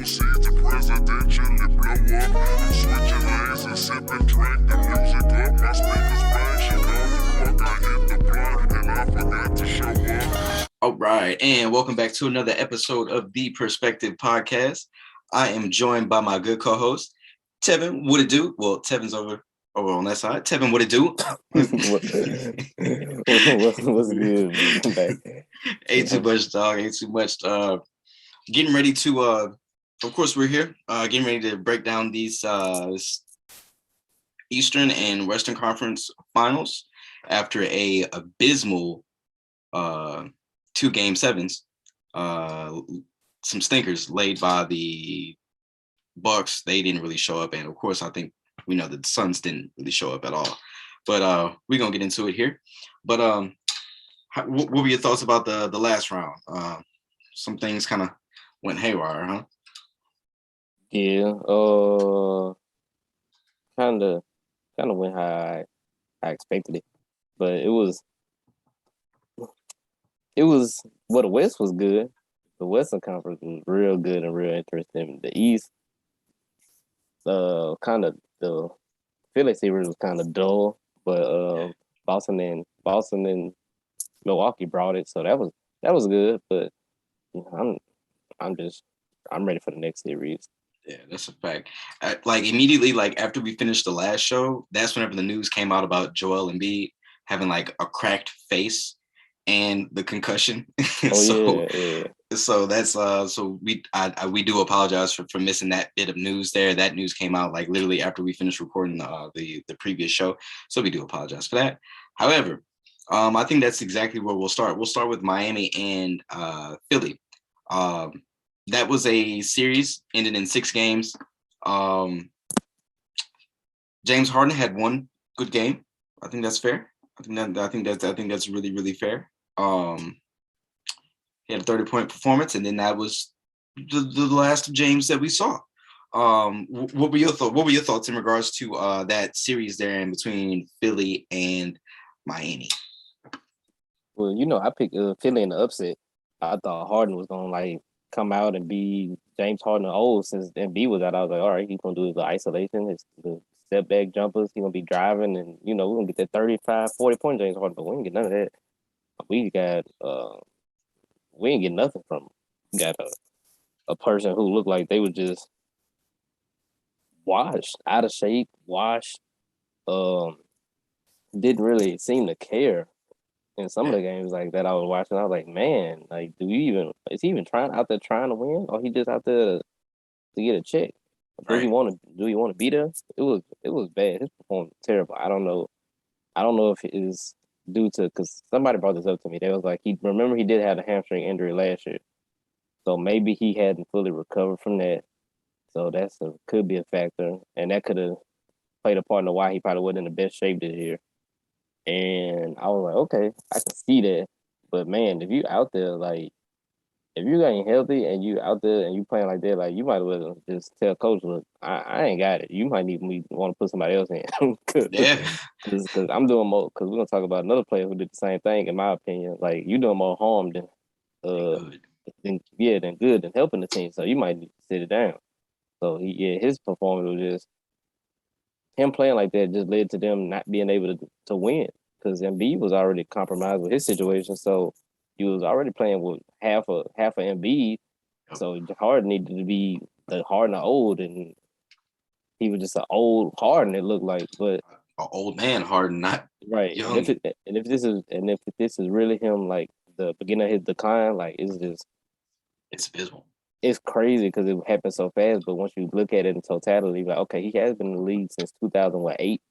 proceed to presidentially blow up. I'm switching lanes and sipping drink, the music up, my speakers bang. She knows the fuck I hit the blunt and I forgot to show up. All right, and welcome back to another episode of the Perspective Podcast. I am joined by my good co-host, Tevin. What it do? Well, Tevin's over on that side. Tevin, what it do? What's good? I'm back. Ain't too much, dog. Ain't too much. Getting ready to. Of course, we're here. Getting ready to break down these Eastern and Western Conference Finals after a abysmal 2 Game 7s. Some stinkers laid by the Bucks. They didn't really show up, and of course, I think we know that the Suns didn't really show up at all. But we're gonna get into it here. But what were your thoughts about the last round? Some things kind of went haywire, huh? Yeah, kind of went how I expected it, but it was well, the West was good. The Western Conference was real good and real interesting. The East, kind of the Philly series was kind of dull, but Boston and Milwaukee brought it, so that was good. But you know, I'm ready for the next series. Yeah, that's a fact. Like immediately, like after we finished the last show, that's whenever the news came out about Joel Embiid having like a cracked face and the concussion. Oh yeah. So that's so we do apologize for missing that bit of news there. That news came out like literally after we finished recording the previous show. So we do apologize for that. However, I think that's exactly where we'll start. We'll start with Miami and Philly. That was a series ended in 6 games. James Harden had one good game. I think that's fair. I think that's really, really fair. He had a 30-point performance, and then that was the last of James that we saw. What were your thoughts in regards to that series there in between Philly and Miami? Well, I picked Philly in the upset. I thought Harden was gonna come out and be James Harden old since Embiid was out. I was like, all right, he's gonna do his isolation, the step back jumpers. He's gonna be driving, and we're gonna get that 35, 40-point James Harden, but we didn't get none of that. We ain't get nothing from him. We got a person who looked like they were just washed, out of shape, washed. Didn't really seem to care in some of the games like that I was watching. I was like, man, is he even out there trying to win, or he just out there to get a check? Do he want to be there? It was bad. His performance was terrible. I don't know if it is due to, because somebody brought this up to me. They was like, he did have a hamstring injury last year, so maybe he hadn't fully recovered from that. So could be a factor, and that could have played a part in why he probably wasn't in the best shape this year. And I was like, okay, I can see that. But man, if you out there, if you ain't healthy and you out there and you playing like that, you might as well just tell coach, look, I ain't got it. You might need me want to put somebody else in. Because I'm doing more. Because we're gonna talk about another player who did the same thing, in my opinion. You doing more harm than good than helping the team. So you might need to sit it down. So his performance was just him playing like that just led to them not being able to win, because Embiid was already compromised with his situation. So he was already playing with half a Embiid. So Harden needed to be the Harden old, and he was just an old Harden. It looked like, but an old man Harden, not right. young. And if this is really him, the beginning of his decline, it's abysmal. It's crazy because it happened so fast. But once you look at it in totality, okay, he has been in the league since 2008.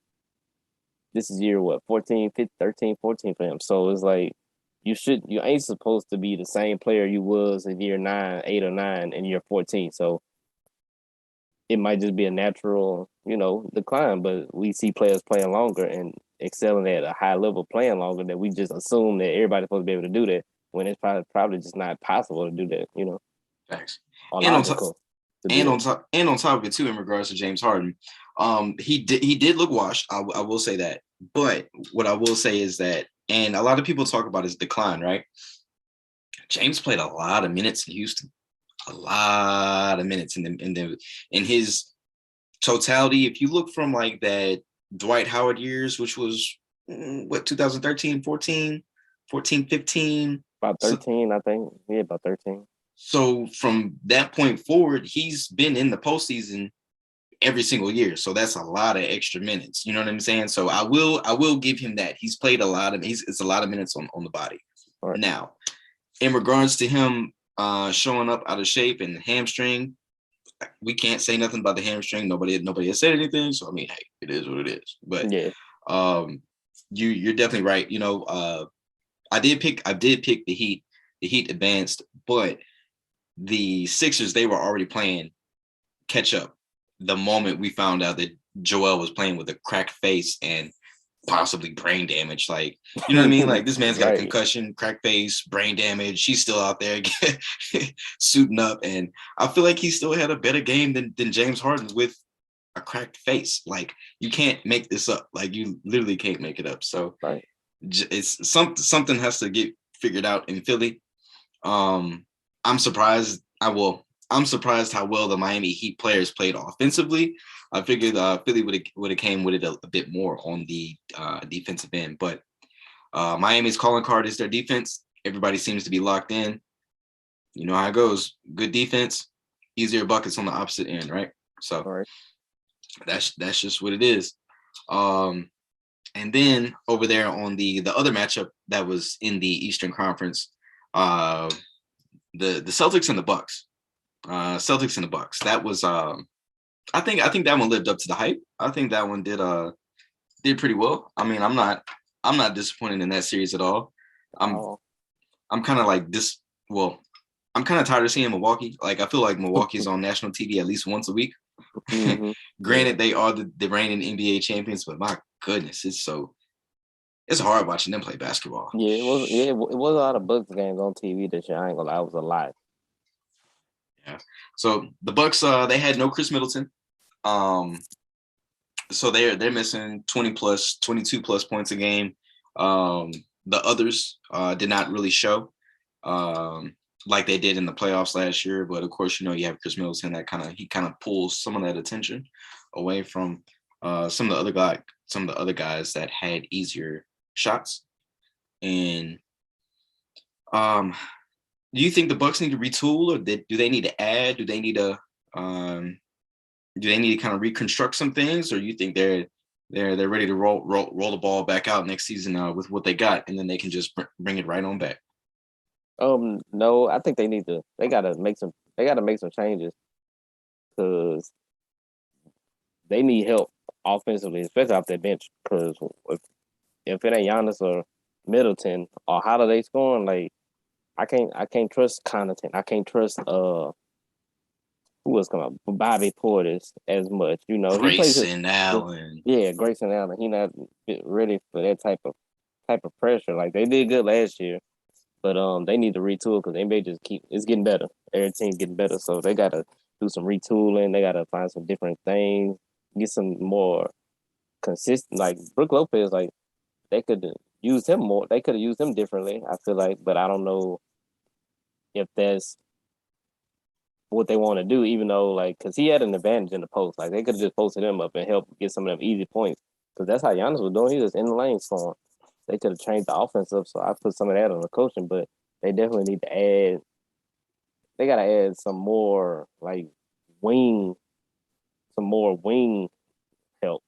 This is year 14, 15, 13, 14 for him. So it's you ain't supposed to be the same player you was in year 8 or 9 in year 14. So it might just be a natural, decline. But we see players playing longer and excelling at a high level, playing longer, that we just assume that everybody's supposed to be able to do that, when it's probably just not possible to do that. Facts. On top of it too, in regards to James Harden, he did look washed. I will say that. But what I will say is that, and a lot of people talk about his decline, right? James played a lot of minutes in Houston. a lot of minutes in his totality. If you look from like that Dwight Howard years, which was 2013, 14, 15. About 13, I think. Yeah, about 13. So from that point forward, he's been in the postseason every single year. So that's a lot of extra minutes. You know what I'm saying? So I will give him that. He's played a lot of it's a lot of minutes on the body. Right. Now, in regards to him showing up out of shape and hamstring, we can't say nothing about the hamstring. Nobody has said anything. So I mean, hey, it is what it is. But yeah, you're definitely right. You know, I did pick the Heat. The Heat advanced, but the Sixers, they were already playing catch up the moment we found out that Joel was playing with a cracked face and possibly brain damage. Like, you know what I mean? Like, this man's got a concussion, cracked face, brain damage. He's still out there suiting up. And I feel like he still had a better game than James Harden with a cracked face. Like, you can't make this up. Like, you literally can't make it up. So right. It's something has to get figured out in Philly. I'm surprised how well the Miami Heat players played offensively. I figured Philly would have came with it a bit more on the defensive end, but Miami's calling card is their defense. Everybody seems to be locked in. You know how it goes. Good defense, easier buckets on the opposite end, right? So right. that's just what it is. And then over there on the other matchup that was in the Eastern Conference, the Celtics and the Bucks. Celtics and the Bucks. That was I think that one lived up to the hype. I think that one did pretty well. I mean, I'm not disappointed in that series at all. I'm kind of like this. Well, I'm kind of tired of seeing Milwaukee. Like, I feel like Milwaukee's on national TV at least once a week. Mm-hmm. Granted, they are the reigning NBA champions, but my goodness, it's hard watching them play basketball. Yeah, it was a lot of Bucks games on TV this year. I ain't gonna lie, it was a lot. Yeah. So the Bucks, they had no Chris Middleton. So they're missing 22 plus points a game. The others did not really show like they did in the playoffs last year. But of course, you know, you have Chris Middleton that he kind of pulls some of that attention away from some of the other guys that had easier shots. And do you think the Bucks need to retool, or do they need to add? Do they need to kind of reconstruct some things, or you think they're ready to roll the ball back out next season with what they got, and then they can just bring it right on back? No, I think they gotta make some changes, because they need help offensively, especially off their bench. Because if it ain't Giannis or Middleton or Holiday scoring, like, I can't trust Connaughton. I can't trust who was coming up, Bobby Portis as much. You know, Grayson Allen. Yeah, Grayson Allen. He not ready for that type of pressure. Like, they did good last year, but they need to retool, because NBA it's getting better. Every team's getting better, so they gotta do some retooling. They gotta find some different things, get some more consistent. Like Brook Lopez, like, they could use him more. They could have used him differently, I feel like, but I don't know if that's what they want to do, even though, like, because he had an advantage in the post. Like, they could have just posted him up and helped get some of them easy points, because that's how Giannis was doing. He was in the lane scoring. They could have changed the offense up, so I put some of that on the coaching, but they definitely need to add. They got to add some more, like, wing help,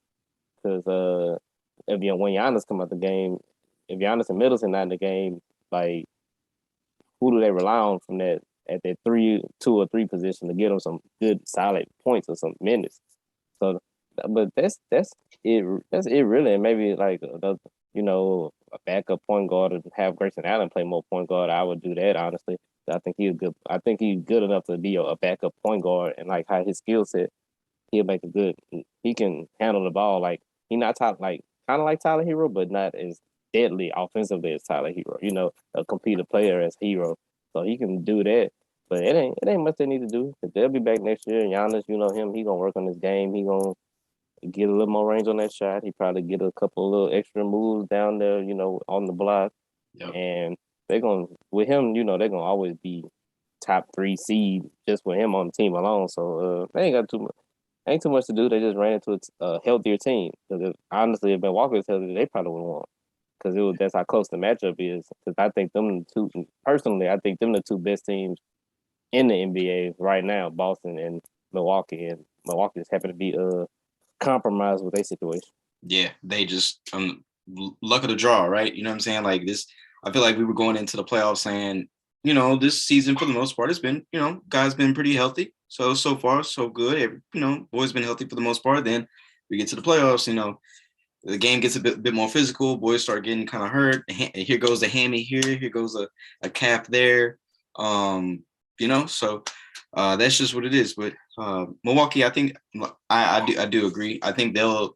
because when Giannis come out the game, if Giannis and Middleton not in the game, like, who do they rely on from that at that 2 or 3 position to get them some good solid points or some minutes? So, but that's it. That's it really. And maybe, like, a backup point guard, and have Grayson Allen play more point guard. I would do that, honestly. I think he's good. I think he's good enough to be a backup point guard, and like how his skill set, he'll make a good. He can handle the ball. Like, he not top, like, kind of like Tyler Hero, but not as deadly offensively as Tyler Hero. You know, a competitive player as Hero, so he can do that. But it ain't much they need to do, because they'll be back next year. And Giannis, you know him, he gonna work on his game. He gonna get a little more range on that shot. He probably get a couple of little extra moves down there, you know, on the block. Yep. And they're gonna, with him, you know, they're gonna always be top 3 seed just with him on the team alone. So they ain't too much to do. They just ran into a healthier team. Because honestly, if Milwaukee was healthy, they probably would have won. Because that's how close the matchup is. Because I think I think them the two best teams in the NBA right now, Boston and Milwaukee. And Milwaukee just happen to be compromised with their situation. Yeah, they just luck of the draw, right? You know what I'm saying? Like this, I feel like we were going into the playoffs saying, this season for the most part, it's been, guys been pretty healthy. So far, so good. Boys been healthy for the most part. Then we get to the playoffs, the game gets a bit more physical. Boys start getting kind of hurt. Here goes the hammy here goes a calf there. So that's just what it is. But Milwaukee, I think I do agree. I think I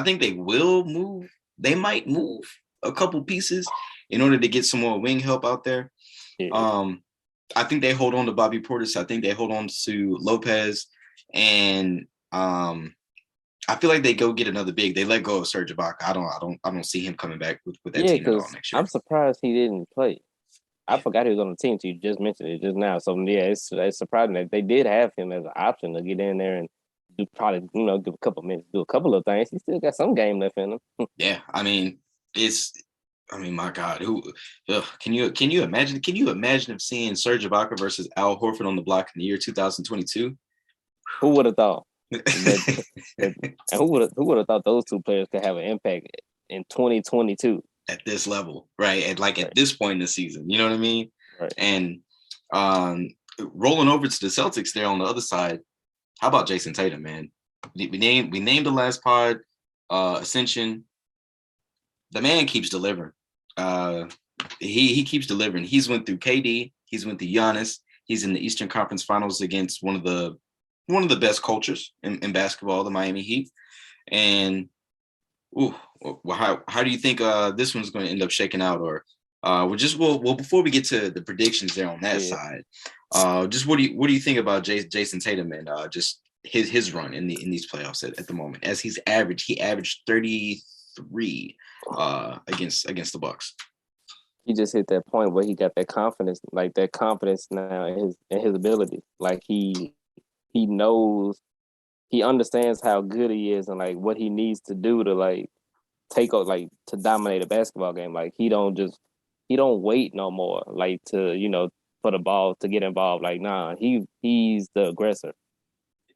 think they will move. They might move a couple pieces in order to get some more wing help out there. Yeah. I think they hold on to Bobby Portis. I think they hold on to Lopez, and I feel like they go get another big. They let go of Serge Ibaka. I don't see him coming back with that team at all next year. I'm surprised he didn't play. I forgot he was on the team. So you just mentioned it just now. So yeah, it's surprising that they did have him as an option to get in there and do probably give a couple minutes, do a couple of things. He still got some game left in him. Yeah, my God, can you imagine? Can you imagine him seeing Serge Ibaka versus Al Horford on the block in the year 2022? Who would have thought? And who would have thought those two players could have an impact in 2022 at this level, right? At this point in the season, you know what I mean? Right. And rolling over to the Celtics there on the other side, how about Jason Tatum, man? We named the last pod Ascension. The man keeps delivering. He keeps delivering. He's went through KD. He's went through Giannis. He's in the Eastern Conference Finals against one of the best cultures in basketball, the Miami Heat. And how do you think this one's going to end up shaking out? Or before we get to the predictions there on that side, just what do you think about Jason Tatum and just his run in these playoffs at the moment? As he averaged 33 against the Bucks. He just hit that point where he got that confidence now in his ability. Like he knows, he understands how good he is and like what he needs to do to like take over, like to dominate a basketball game. Like he don't wait no more, like to for the ball to get involved. Like nah, he's the aggressor.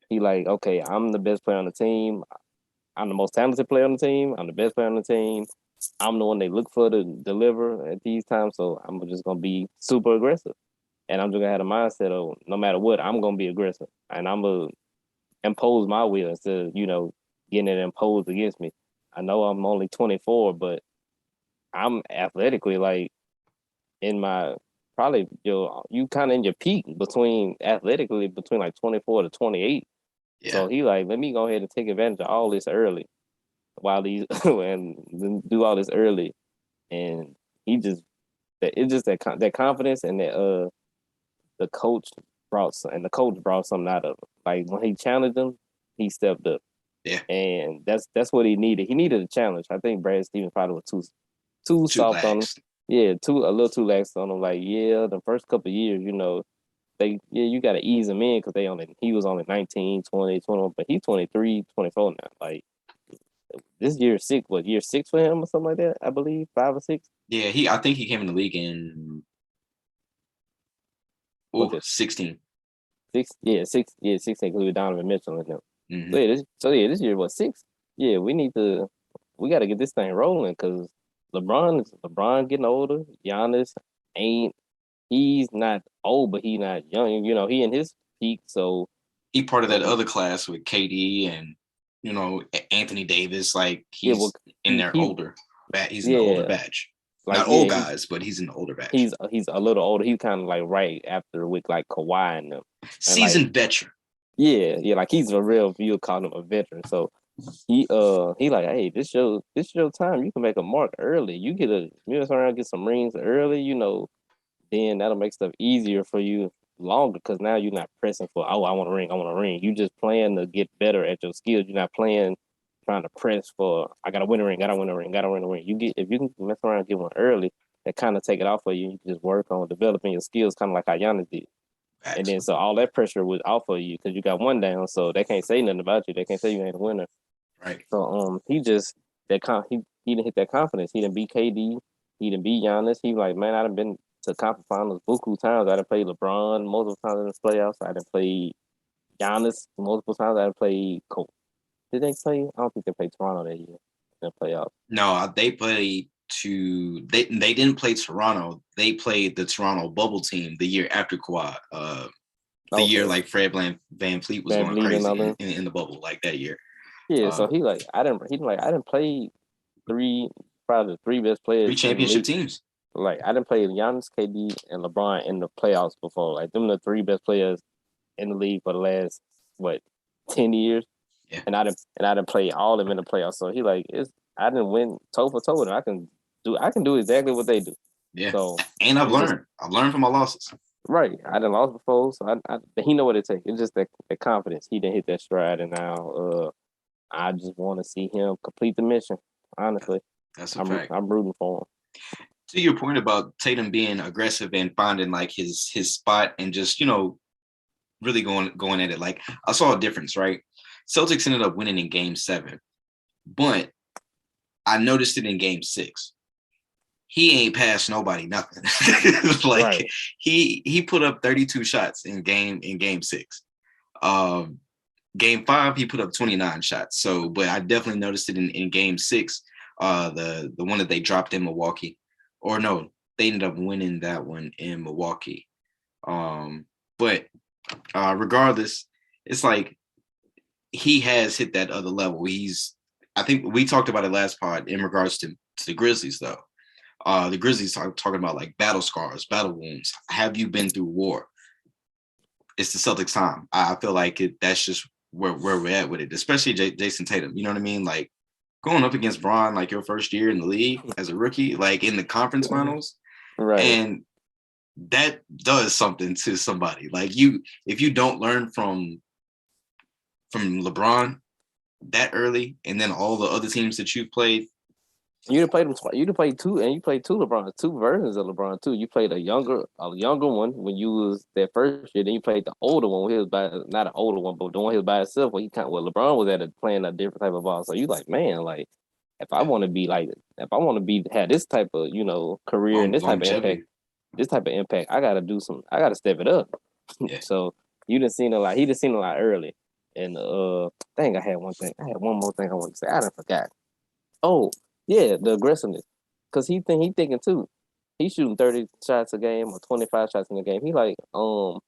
He like, okay, I'm the best player on the team. I'm the most talented player on the team. I'm the best player on the team. I'm the one they look for to deliver at these times. So I'm just gonna be super aggressive. And I'm just gonna have a mindset of no matter what, I'm gonna be aggressive. And I'm gonna impose my will instead of, getting it imposed against me. I know I'm only 24, but I'm athletically like in my probably you kind of in your peak between like 24 to 28. Yeah. So he like, let me go ahead and take advantage of all this early and do all this early. And it's just that confidence and that the coach brought something out of him. Like when he challenged him, he stepped up. Yeah. And that's what he needed. He needed a challenge. I think Brad Stevens probably was too soft on him. Yeah, a little too lax on him. Like, the first couple of years, you got to ease him in because he was only 19, 20, 21, but he's 23, 24 now. Like, this year year 6 for him or something like that, I believe, 5 or 6? Yeah, I think he came in the league in 16. 16, because we were Donovan Mitchell and them. Mm-hmm. So this year, 6? Yeah, we got to get this thing rolling because LeBron getting older. Giannis he's not old, but he's not young. He in his peak, so he part of that other class with KD and Anthony Davis. Like he's in their older. He's in the older batch. Like, not old guys, but he's in the older batch. He's a little older. He's kind of like right after with like Kawhi and them. Seasoned veteran. Yeah, like he's a real. You'll call him a veteran. So he like, hey, this your time. You can make a mark early. You mess around, get some rings early. Then that'll make stuff easier for you longer because now you're not pressing for, I want a ring. You just playing to get better at your skills. You're not playing trying to press for, I gotta win a ring. If you can mess around and get one early, that kind of take it off for you. You can just work on developing your skills, kind of like how Giannis did. And Facts. then so all that pressure was off of you because you got one down, so they can't say nothing about you. They can't say you ain't a winner. Right. So he just he didn't hit that confidence. He didn't beat KD. He didn't beat Giannis. He was like, man, I done been to conference finals buku times. I done played LeBron multiple times in the playoffs. I done played Giannis multiple times. I done played Cole. Did they play? I don't think they played Toronto that year in the playoffs. No, they played they didn't play Toronto. They played the Toronto bubble team the year after Kawhi. The year like Fred Van Fleet was going crazy in the bubble like that year. Yeah, so he didn't play probably the three best players. 3 championship teams. Like I didn't play Giannis, KD, and LeBron in the playoffs before. Like them the 3 best players in the league for the last 10 years. Yeah. And I didn't play all of them in the playoffs. So he like I didn't win toe for toe with them. I can do exactly what they do. Yeah. So and I've learned from my losses. Right. I done lost before, so he know what it takes. It's just that confidence. He didn't hit that stride, and now I just want to see him complete the mission. Honestly, that's a fact. I'm rooting for him. To your point about Tatum being aggressive and finding like his spot and just really going at it. Like I saw a difference, right? Celtics ended up winning in Game 7, but I noticed it in Game 6. He ain't passed nobody nothing. Like right. he put up 32 shots in game 6. Game 5 he put up 29 shots. So, but I definitely noticed it in Game 6, the one that they dropped in Milwaukee, or no, they ended up winning that one in Milwaukee. But regardless, it's like he has hit that other level. I think we talked about it last pod in regards to the Grizzlies though. The Grizzlies talking about like battle scars, battle wounds. Have you been through war? It's the Celtics time. I feel like that's just where we're at with it, especially Jason Tatum. You know what I mean? Like going up against Bron, like your first year in the league as a rookie, like in the conference finals. Right. And that does something to somebody. Like if you don't learn from LeBron that early, and then all the other teams that you've played. You played them twice. You played 2, and you played 2 LeBron, 2 versions of LeBron too. You played a younger one when you was that first year. Then you played the older one when he was not an older one, but the one he was by himself. When LeBron was playing a different type of ball. So you like, man, like if I want to have this type of career and this type of impact, I gotta step it up. Yeah. So you done seen a lot. He done seen a lot early. And I had one more thing I want to say. I done forgot. Oh. Yeah, the aggressiveness. Because he thinking too. He's shooting 30 shots a game or 25 shots in a game. He like, what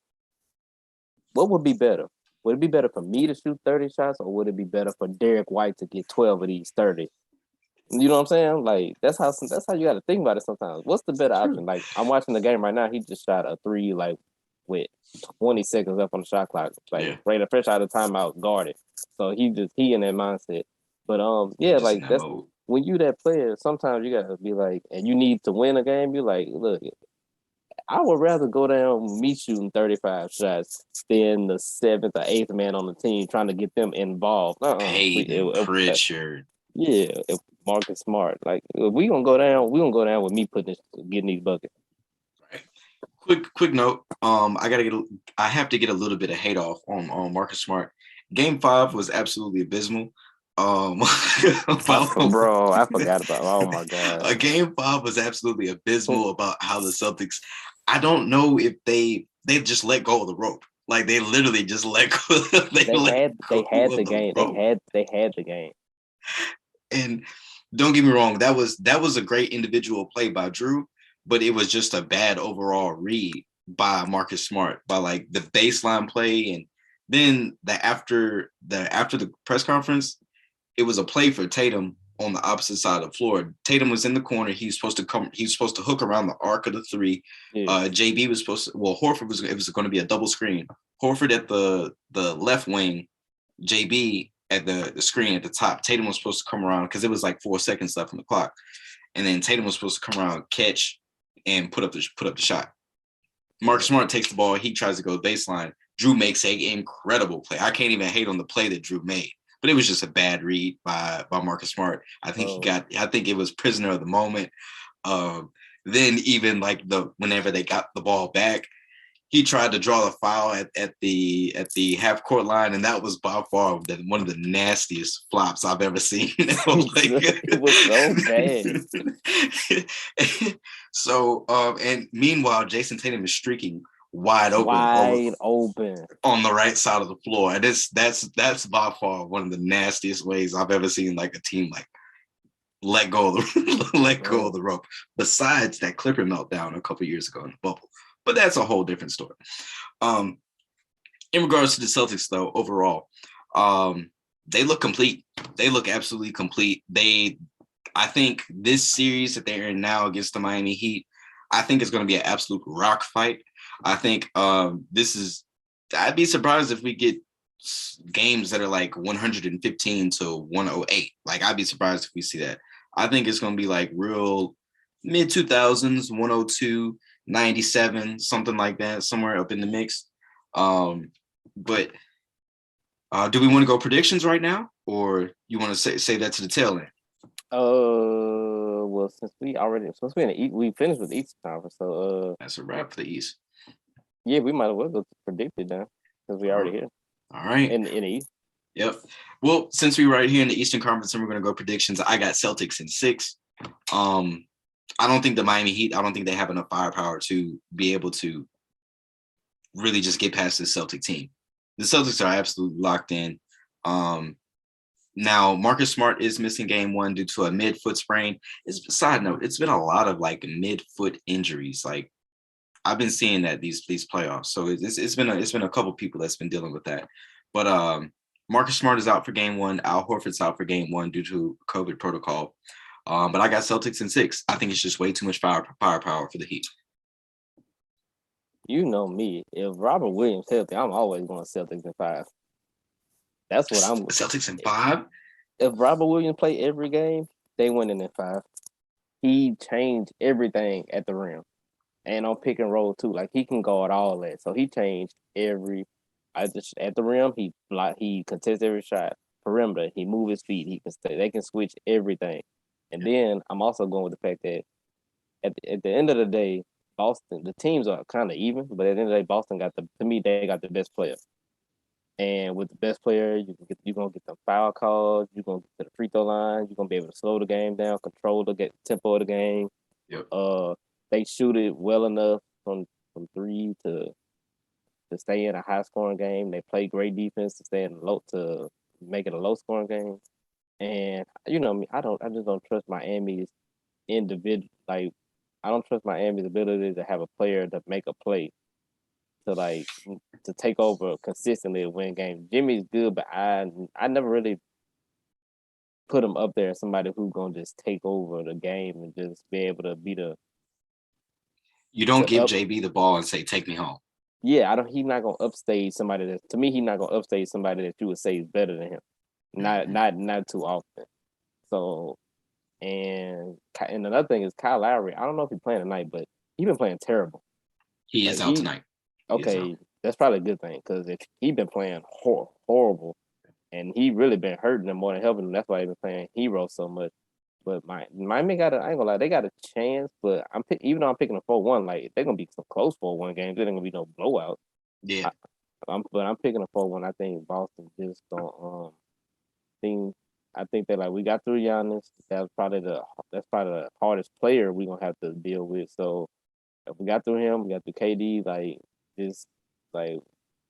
would be better? Would it be better for me to shoot 30 shots, or would it be better for Derek White to get 12 of these 30? You know what I'm saying? Like that's how you got to think about it sometimes. What's the better option? Like I'm watching the game right now. He just shot a 3 like with 20 seconds left on the shot clock. Like right up fresh out of timeout, guarded. So he in that mindset. But like that's mode. When you that player, sometimes you gotta be like, and you need to win a game. You're like, look, I would rather go down me shooting 35 shots than the 7th or 8th man on the team trying to get them involved. Pritchard. Yeah, Marcus Smart. Like if we gonna go down with me getting these buckets. Right. Quick note. I have to get a little bit of hate off on Marcus Smart. Game 5 was absolutely abysmal. Bro, I forgot about. Oh my god! Game 5 was absolutely abysmal about how the Celtics. I don't know if they just let go of the rope. Like they literally just let go. They had the game. They had the game. And don't get me wrong, that was a great individual play by Drew, but it was just a bad overall read by Marcus Smart by like the baseline play, and then after the press conference. It was a play for Tatum on the opposite side of the floor. Tatum was in the corner. He's supposed to hook around the arc of the 3. Yeah. JB was Horford it was going to be a double screen. Horford at the left wing, JB at the screen at the top. Tatum was supposed to come around because it was like 4 seconds left on the clock. And then Tatum was supposed to come around, catch, and put up the shot. Marcus Smart takes the ball. He tries to go baseline. Drew makes an incredible play. I can't even hate on the play that Drew made. But it was just a bad read by Marcus Smart. I think I think it was prisoner of the moment. Then even like whenever they got the ball back, he tried to draw the foul at the half court line, and that was by far one of the nastiest flops I've ever seen. It was so bad. So and meanwhile, Jason Tatum is streaking wide open on the right side of the floor, and that's by far one of the nastiest ways I've ever seen like a team like let go of the rope. Besides that Clipper meltdown a couple years ago in the bubble. But that's a whole different story. In regards to the Celtics, though, overall, they look complete. They look absolutely complete. I think this series that they're in now against the Miami Heat, I think it's going to be an absolute rock fight. I think I'd be surprised if we get games that are like 115 to 108. Like, I'd be surprised if we see that. I think it's going to be like real mid 2000s, 102. 97, something like that, somewhere up in the mix. But do we want to go predictions right now, or you want to say that to the tail end? Well, since we in the East, we finished with the East Conference, so that's a wrap for the East. Yeah, we might as well go predict it now because we already here. All right. In the East. Yep. Well, since we're right here in the Eastern Conference and we're going to go predictions, I got Celtics in 6. I don't think the Miami Heat, I don't think they have enough firepower to be able to really just get past this Celtic team. The Celtics are absolutely locked in. Now, Marcus Smart is missing game 1 due to a mid-foot sprain. Side note, it's been a lot of like mid-foot injuries. Like, I've been seeing that these playoffs. So it's been a couple people that's been dealing with that. But Marcus Smart is out for game 1. Al Horford's out for game 1 due to COVID protocol. But I got Celtics in 6. I think it's just way too much firepower for the Heat. You know me. If Robert Williams healthy, I'm always going Celtics in 5. That's what I'm. Celtics in 5? If Robert Williams play every game, they winning in 5. He changed everything at the rim. And on pick and roll too. Like, he can guard all that. So he changed at the rim, he contests every shot. Perimeter, he move his feet. He can stay. They can switch everything. And then I'm also going with the fact that at the end of the day, Boston, the teams are kind of even, but at the end of the day, Boston they got the best player. And with the best player, you're gonna get the foul calls, you're gonna get to the free throw line, you're gonna be able to slow the game down, control the tempo of the game. Yep. They shoot it well enough from 3 to stay in a high scoring game. They play great defense to make it a low scoring game. And you know me, I just don't trust Miami's individual. Like, I don't trust Miami's ability to have a player to make a play to take over consistently and win games. Jimmy's good, but I never really put him up there as somebody who's gonna just take over the game and just be able to be the. You don't give JB the ball and say, "Take me home." Yeah, He's not gonna upstage somebody that. To me, he's not gonna upstage somebody that you would say is better than him. Not too often. So, and another thing is Kyle Lowry. I don't know if he's playing tonight, but he's been playing terrible. He is out tonight. Okay, that's probably a good thing because if he's been playing horrible, and he really been hurting them more than helping them. That's why he's been playing hero so much. But Miami I ain't gonna lie, they got a chance. But even though I'm picking a 4-1, like, they're gonna be some close 4-1 games. There ain't gonna be no blowout. Yeah. I'm picking a 4-1. I think Boston just gonna I think that, like, we got through Giannis. That's probably the hardest player we're gonna have to deal with. So if we got through him, we got through KD, like, just like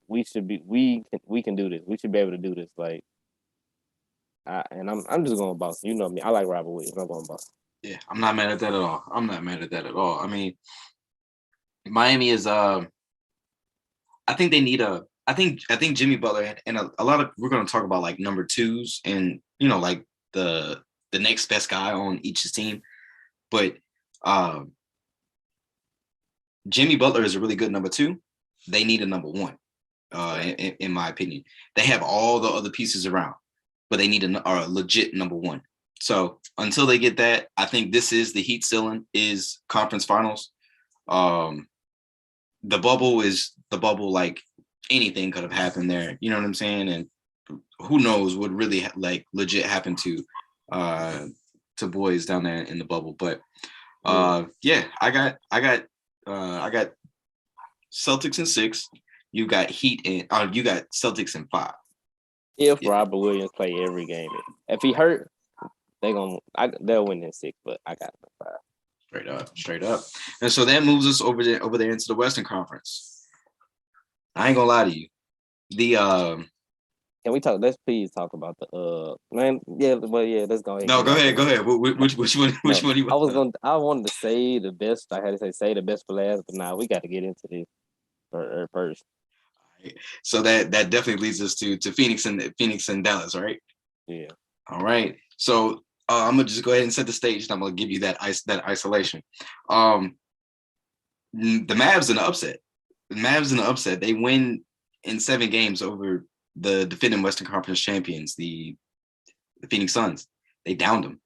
we can do this. We should be able to do this. Like, I'm just going Boston. You know me. I like Robert Williams. I'm going Boston. Yeah, I'm not mad at that at all. I mean, Miami is I think they need I think Jimmy Butler and a lot of, we're going to talk about like number 2s and, you know, like the next best guy on each team. But Jimmy Butler is a really good number 2. They need a number 1, in my opinion. They have all the other pieces around, but they need a legit number 1. So until they get that, I think this is the Heat ceiling is conference finals. The bubble is the bubble. Like, anything could have happened there. You know what I'm saying? And who knows what really legit happened to boys down there in the bubble. But yeah, I got Celtics in 6. You got Heat in. You got Celtics in 5. If Robert Williams play every game, if he hurt, they'll win in 6. But I got him in 5. Straight up. And so that moves us over there into the Western Conference. I ain't gonna lie to you. Can we talk? Let's please talk about the man. Yeah, well, yeah. Let's go ahead. No, go ahead. Which one? Which one? I wanted to say the best. I had to say the best for last, but now we got to get into this first. So that definitely leads us to Phoenix and Dallas, right? Yeah. All right. So I'm gonna just go ahead and set the stage, and I'm gonna give you that isolation. The Mavs in the upset. The Mavs in the upset. They win in 7 games over the defending Western Conference champions, the Phoenix Suns. They downed them.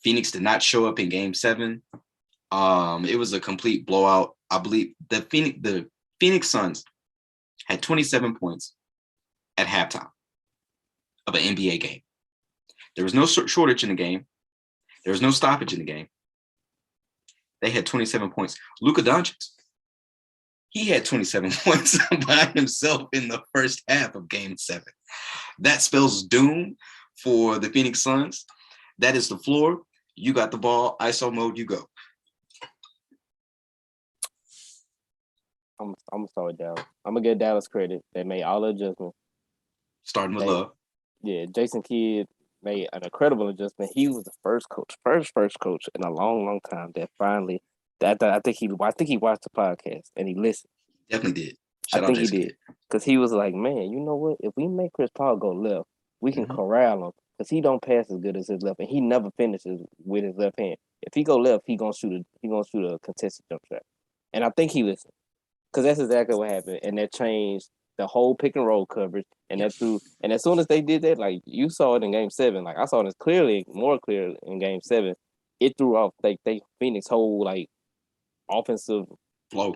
Phoenix did not show up in Game 7. It was a complete blowout. I believe the Phoenix Suns had 27 points at halftime of an NBA game. There was no shortage in the game. There was no stoppage in the game. They had 27 points. Luka Doncic, he had 27 points by himself in the first half of Game 7. That spells doom for the Phoenix Suns. That is the floor. You got the ball. ISO mode, you go. I'm gonna start with Dallas. I'm gonna give Dallas credit. They made all the adjustments. Starting with Love. Yeah, Jason Kidd made an incredible adjustment. He was the first coach in a long time that finally. I think he watched the podcast and he listened. Definitely did. I think he did because he was like, man, you know what? If we make Chris Paul go left, we can corral him because he don't pass as good as his left, and he never finishes with his left hand. If he go left, he gonna shoot a contested jump shot, and I think he listened. Because that's exactly what happened, and that changed the whole pick and roll coverage, and that threw. And as soon as they did that, like you saw it in Game 7, like I saw it more clear in Game 7. It threw off they Phoenix whole like offensive flow.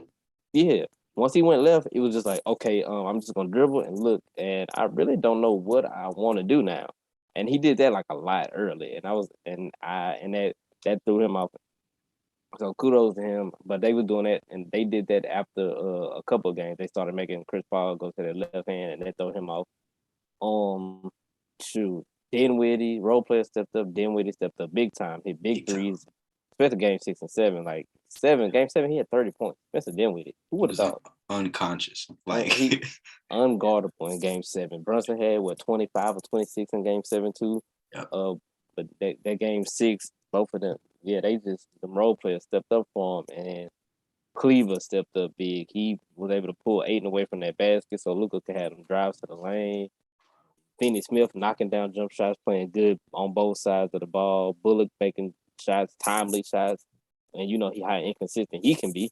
Yeah, once he went left, it was just like, okay, I'm just gonna dribble and look, and I really don't know what I want to do now. And he did that like a lot early, and that threw him off. So kudos to him. But they were doing that, and they did that after a couple of games. They started making Chris Paul go to the left hand, and that threw him off. Dinwiddie, role player stepped up. Dinwiddie stepped up big time. Hit big threes, especially Game 6 and 7. Like Game 7, he had 30 points. Spencer Dinwiddie. Who would have thought? Unconscious, he unguardable in Game 7. Brunson had 25 or 26 in Game 7 too. Yep. But that Game 6, both of them. Yeah, the role players stepped up for him, and Cleaver stepped up big. He was able to pull Ayton away from that basket, so Luka could have them drives to the lane. Finney Smith knocking down jump shots, playing good on both sides of the ball. Bullock making shots, timely shots, and you know how inconsistent he can be.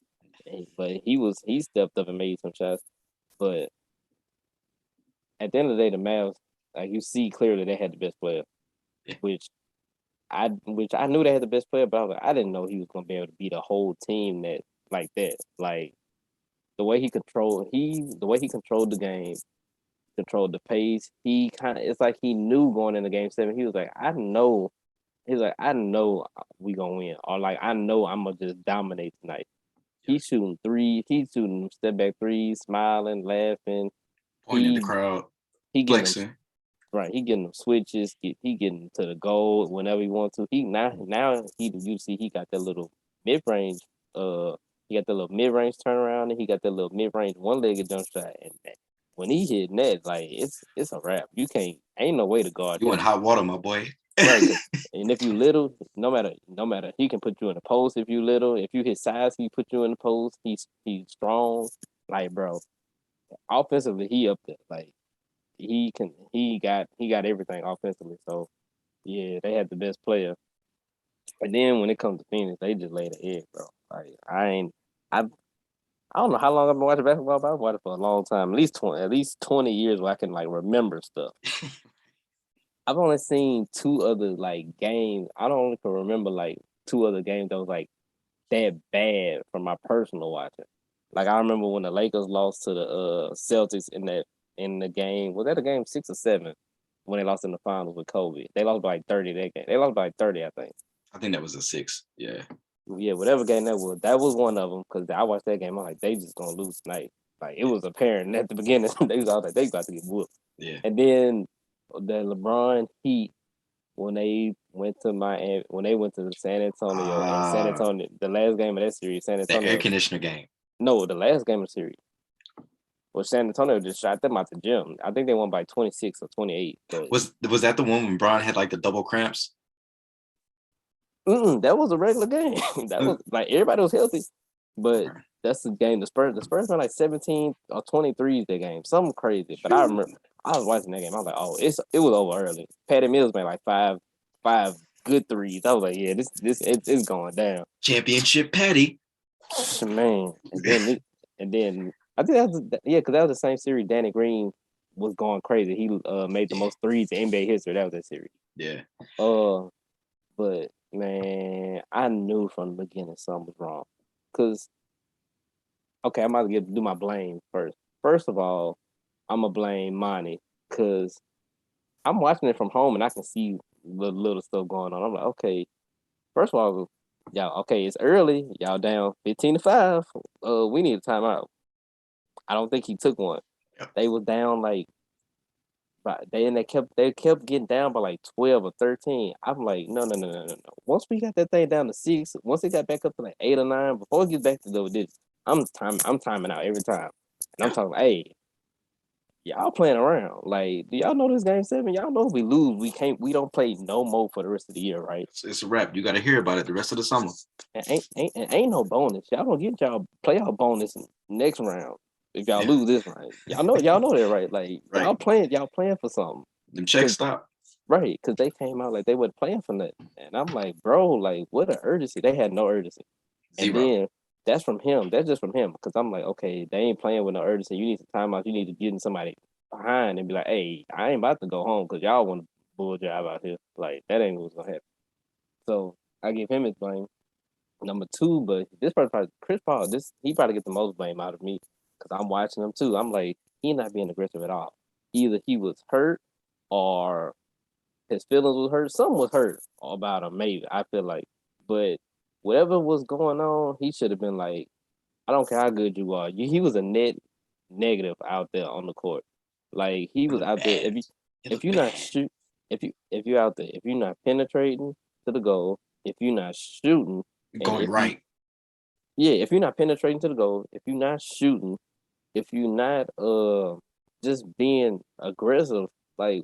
But he stepped up and made some shots. But at the end of the day, the Mavs, like you see clearly, they had the best player, which I knew they had the best player, but I didn't know he was going to be able to beat a whole team like that. Like the way he controlled the game, controlled the pace. It's like he knew going into Game 7. He was like, I know we gonna win, or like I know I'm gonna just dominate tonight. He's shooting threes. He's shooting step back threes, smiling, laughing, pointing at the crowd, flexing. Right, he getting them switches. He getting to the goal whenever he wants to. You see he got that little mid range. He got that little mid range turnaround, and he got that little mid range one legged jump shot. And when he hit net, like it's a wrap. You ain't no way to guard. You in hot water, my boy. Right, and if you little, no matter, he can put you in the post. If you little, if you hit size, he put you in the post. He's strong, like bro. Offensively, he up there, like. He got everything offensively. So yeah, they had the best player. And then when it comes to Phoenix, they just laid an egg, bro. Like I don't know how long I've been watching basketball, but I've watched it for a long time. At least 20 years where I can like remember stuff. I've only seen 2 other like games. I don't even remember like 2 other games that was like that bad from my personal watching. Like I remember when the Lakers lost to the Celtics in the game. Was that a game 6 or 7 when they lost in the finals with Kobe? They lost by like 30 that game. They lost by like 30, I think. I think that was a 6. Yeah. Yeah, whatever game that was one of them because I watched that game. I'm like, they just gonna lose tonight. Like it was apparent at the beginning. They was all like they about to get whooped. Yeah. And then the LeBron Heat when they went to Miami, when they went to San Antonio, and San Antonio, the last game of that series, San The Antonio. air conditioner game. No, the last game of the series. Well, San Antonio just shot them out the gym. I think they won by 26 or 28. But Was that the one when Bron had like the double cramps? that was a regular game. That was like everybody was healthy, but that's the game. The Spurs were like 17 or 23 the game, something crazy. But I remember I was watching that game. I was like, oh, it was over early. Patty Mills made like five good threes. I was like, yeah, it's going down. Championship Patty. Man, and then I think that was because that was the same series. Danny Green was going crazy. He made the most threes in NBA history. That was that series. Yeah. But man, I knew from the beginning something was wrong. Cause okay, I'm about to do my blame first. First of all, I'm gonna blame Monty because I'm watching it from home and I can see little stuff going on. I'm like, okay, first of all, y'all, okay, it's early. Y'all down 15-5. We need a timeout. I don't think he took one. Yep. They was down like, but they kept getting down by like 12 or 13. I'm like, no. Once we got that thing down to 6, once it got back up to like 8 or 9, before it gets back to double digits, I'm timing out every time. And I'm talking, hey, y'all playing around. Like, do y'all know this game 7? Y'all know if we lose, we don't play no more for the rest of the year, right? It's a wrap. You got to hear about it the rest of the summer. And ain't no bonus. Y'all gonna get y'all playoff bonus next round if y'all lose this round. Y'all know that, right? Like y'all playing for something. Them checks stop. Right, because they came out like they weren't playing for nothing. And I'm like, bro, like what an urgency. They had no urgency. Zero. And then that's from him. That's just from him. Because I'm like, okay, they ain't playing with no urgency. You need to timeout. You need to get in somebody behind and be like, hey, I ain't about to go home because y'all want a bull job out here. Like that ain't what's gonna happen. So I give him his blame. Number 2, but this person probably Chris Paul. He probably get the most blame out of me because I'm watching him too. I'm like, he not being aggressive at all. Either he was hurt or his feelings was hurt. Something was hurt about him, maybe. I feel like, but whatever was going on, he should have been like, I don't care how good you are. He was a net negative out there on the court. Like he was out there. If you're not shoot, if you're out there, if you're not penetrating to the goal, if you're not shooting. Going right. If you're not penetrating to the goal, if you're not shooting, if you're not just being aggressive, like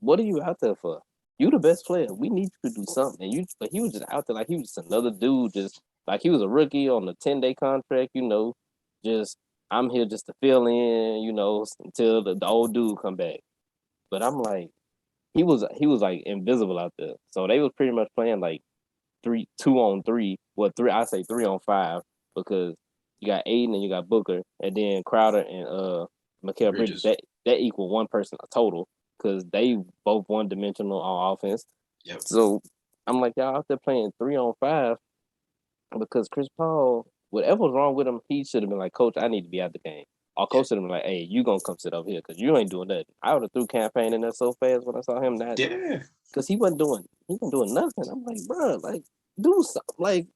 what are you out there for? You the best player. We need you to do something. But he was just out there like he was just another dude, just like he was a rookie on a 10-day contract, just I'm here just to fill in, until the old dude come back. But I'm like, he was like invisible out there. So they was pretty much playing like 2-on-3. Well, I say 3-on-5 because you got Aiden and you got Booker, and then Crowder and Mikal Bridges. That equal one person a total because they both one dimensional on offense. Yep. So I'm like, y'all out there playing 3-on-5 because Chris Paul, whatever was wrong with him, he should have been like, Coach, I need to be out the game. Or Coach should have been like, hey, you gonna come sit over here because you ain't doing nothing. I would have threw campaign in there so fast when I saw him that. Yeah. Because he wasn't doing nothing. I'm like, bro, like do something. Like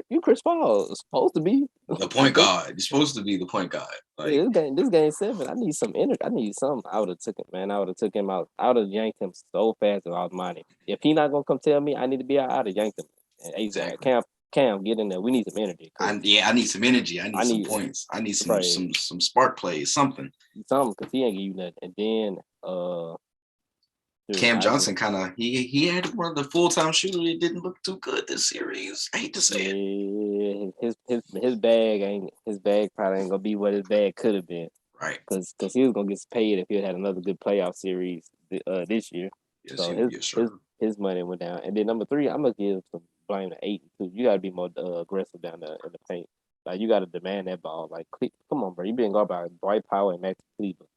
you Chris Paul is supposed to be the point guard. You're supposed to be the point guard. Like this game 7. I need some energy. I need something. I would have took it, man. I would have took him out. I would have yanked him so fast if I was money. If he not gonna come tell me I need to be out, I'd have yanked him. And exactly. Cam, get in there. We need some energy. I need some energy. I need some points. I need some spark plays, something because he ain't give you nothing. And then Cam Johnson he had one of the full-time shooters. It didn't look too good this series. I hate to say it. His bag probably ain't gonna be what his bag could have been. Right. Because he was gonna get paid if he had another good playoff series this year. Yes, so his money went down. And then number 3, I'm gonna give some blame to Aiden too. You gotta be more aggressive down there in the paint. Like you gotta demand that ball. Like come on, bro. You being guarded by Dwight Powell and Max Cleveland.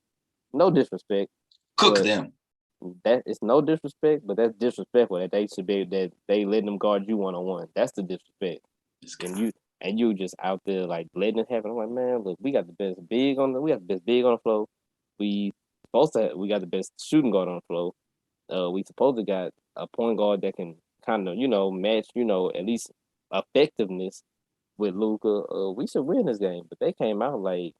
No disrespect. Cook them. That it's no disrespect, but that's disrespectful that they should be that they letting them guard you 1-on-1. That's the disrespect. And you just out there like letting it happen. I'm like, man, look, we got the best big on the floor. We got the best shooting guard on the floor. We supposed to got a point guard that can kind of, match, at least effectiveness. with Luka, we should win this game. But they came out like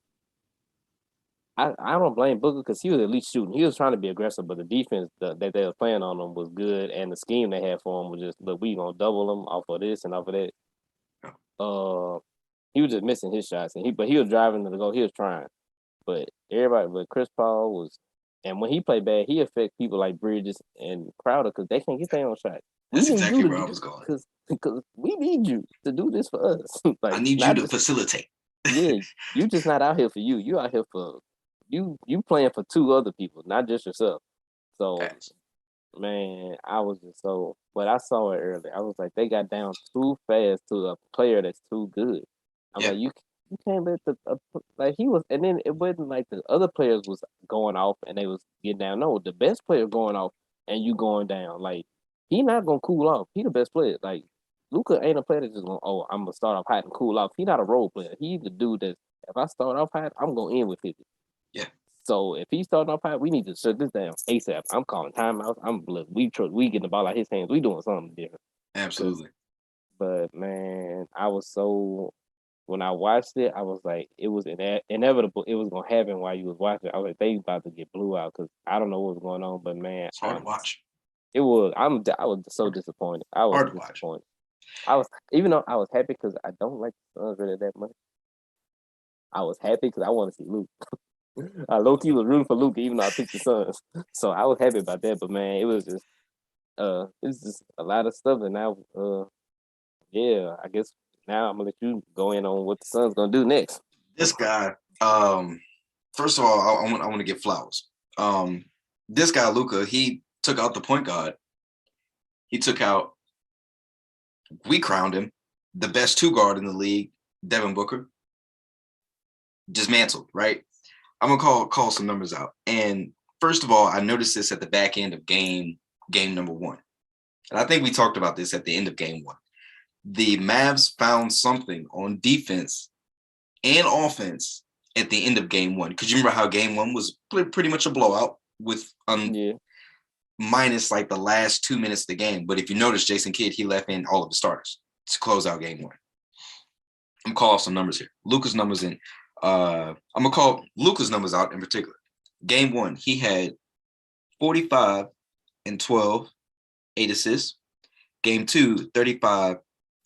I don't blame Booker because he was at least shooting. He was trying to be aggressive, but the defense that they were playing on him was good, and the scheme they had for him was just look, we gonna double him off of this and off of that. He was just missing his shots, and he was driving to the goal. He was trying, but Chris Paul was, and when he played bad, he affect people like Bridges and Crowder because they can't get their own shot. That's exactly where I was going. Because we need you to do this for us. I need you to facilitate. Yeah, you just not out here for you. You out here for you playing for two other people, not just yourself. So, man, I was just so. But I saw it early. I was like, they got down too fast to a player that's too good. I'm like, you can't let like he was, and then it wasn't like the other players was going off and they was getting down. No, the best player going off and you going down. Like he not gonna cool off. He the best player. Like Luka ain't a player that's just going. Oh, I'm gonna start off hot and cool off. He not a role player. He the dude that if I start off hot, I'm gonna end with 50. Yeah. So if he starting off hot, we need to shut this down ASAP. I'm calling timeouts. We getting the ball out his hands. We doing something different. Absolutely. But man, I was so. When I watched it, I was like, it was inevitable. It was gonna happen while you was watching. I was like, they about to get blew out because I don't know what was going on. But man, it's hard to watch. It was. I was so disappointed. I was disappointed. I was even though I was happy because I don't like the Suns really that much. I was happy because I want to see Luke. I low key was rooting for Luke even though I picked the Suns. So I was happy about that. But man, it was just a lot of stuff. And now yeah, I guess. Now I'm gonna let you go in on what the Suns gonna do next. This guy, first of all, I want to give flowers. This guy Luka, he took out the point guard. We crowned him the best two guard in the league, Devin Booker. Dismantled, right? I'm gonna call some numbers out. And first of all, I noticed this at the back end of game number 1, and I think we talked about this at the end of game 1. The Mavs found something on defense and offense at the end of game 1. Because you remember how game 1 was pretty much a blowout with minus like the last 2 minutes of the game. But if you notice, Jason Kidd, he left in all of the starters to close out game 1. I'm gonna call off some numbers here. Luka's numbers in. I'm gonna call Luka's numbers out in particular. Game 1, he had 45 and 12, 8 assists. Game 2, 35.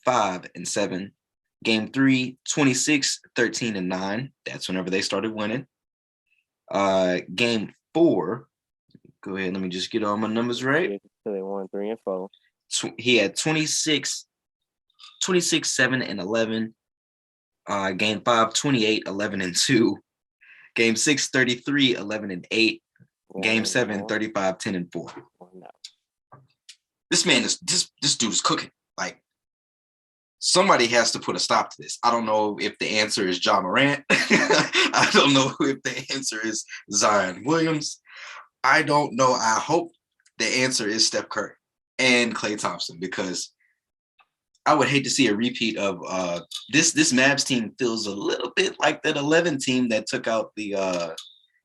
5 and 7. Game 3, 26, 13 and 9. That's whenever they started winning. Game 4, go ahead. Let me just get all my numbers right. So they won 3 and 4. He had 26, 7 and 11. Game 5, 28, 11 and 2. Game 6, 33, 11 and 8. Game 7, 35, 10 and 4. This man is this dude is cooking. Like, somebody has to put a stop to this. I don't know if the answer is Ja Morant. I don't know if the answer is Zion Williams. I don't know. I hope the answer is Steph Curry and Klay Thompson, because I would hate to see a repeat of this Mavs team. Feels a little bit like that 11 team that took out the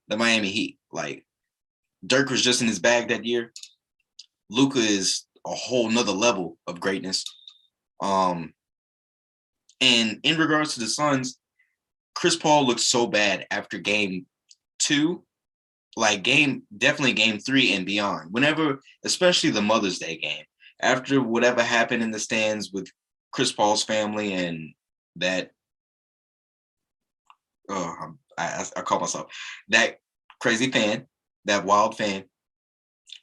Miami Heat. Like, Dirk was just in his bag that year. Luka is a whole nother level of greatness. And in regards to the Suns, Chris Paul looked so bad after game 2, like definitely game 3 and beyond. Whenever, especially the Mother's Day game, after whatever happened in the stands with Chris Paul's family and that, I call myself that crazy fan, that wild fan.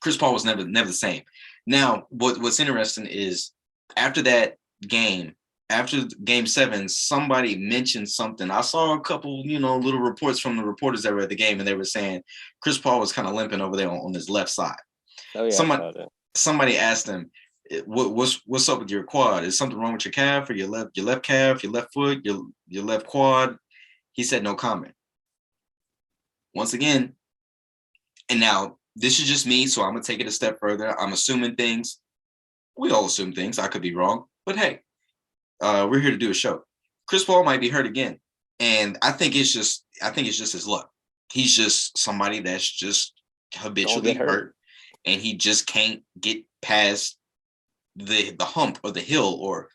Chris Paul was never the same. Now, what's interesting is after that game. After game 7, somebody mentioned something. I saw a couple, little reports from the reporters that were at the game, and they were saying Chris Paul was kind of limping over there on his left side. Oh yeah. Somebody asked him, "What's up with your quad? Is something wrong with your calf or your left calf, your left foot, your left quad?" He said no comment. Once again, and now this is just me, so I'm gonna take it a step further. I'm assuming things. We all assume things. I could be wrong, but hey. We're here to do a show. Chris Paul might be hurt again, and I think it's just his luck. He's just somebody that's just habitually hurt, and he just can't get past the hump or the hill, or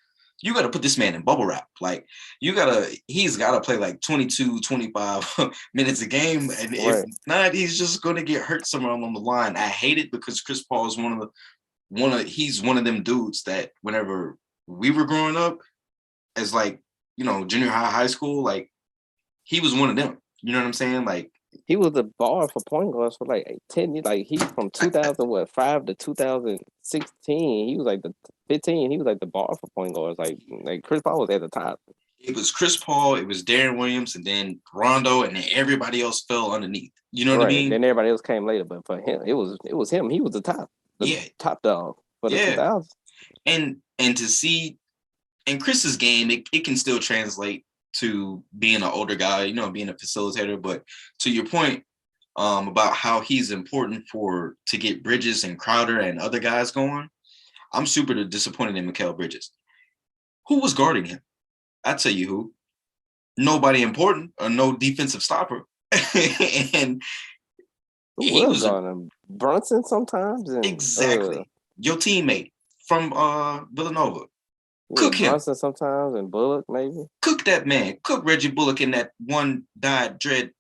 you got to put this man in bubble wrap. Like, he's got to play like 22, 25 minutes a game. And if not, he's just going to get hurt somewhere along the line. I hate it because Chris Paul is he's one of them dudes that whenever we were growing up as like, junior high school, like he was one of them. You know what I'm saying? Like, he was the bar for point guards for like 10 years. Like, he from 2005 to 2016. He was like the 15. He was like the bar for point guards. Like Chris Paul was at the top. It was Chris Paul, it was Darren Williams, and then Rondo, and then everybody else fell underneath. You know what I mean? Then everybody else came later, but for him, it was him. He was the top. Top dog for the 2000s. And to see in Chris's game, it can still translate to being an older guy, being a facilitator. But to your point about how he's important to get Bridges and Crowder and other guys going, I'm super disappointed in Mikal Bridges. Who was guarding him? I'll tell you who. Nobody important or no defensive stopper. And he was guarding him? Brunson sometimes. Exactly. Your teammate from Villanova. Cook him. Brunson sometimes and Bullock maybe. Cook that man. Cook Reggie Bullock in that one dyed dread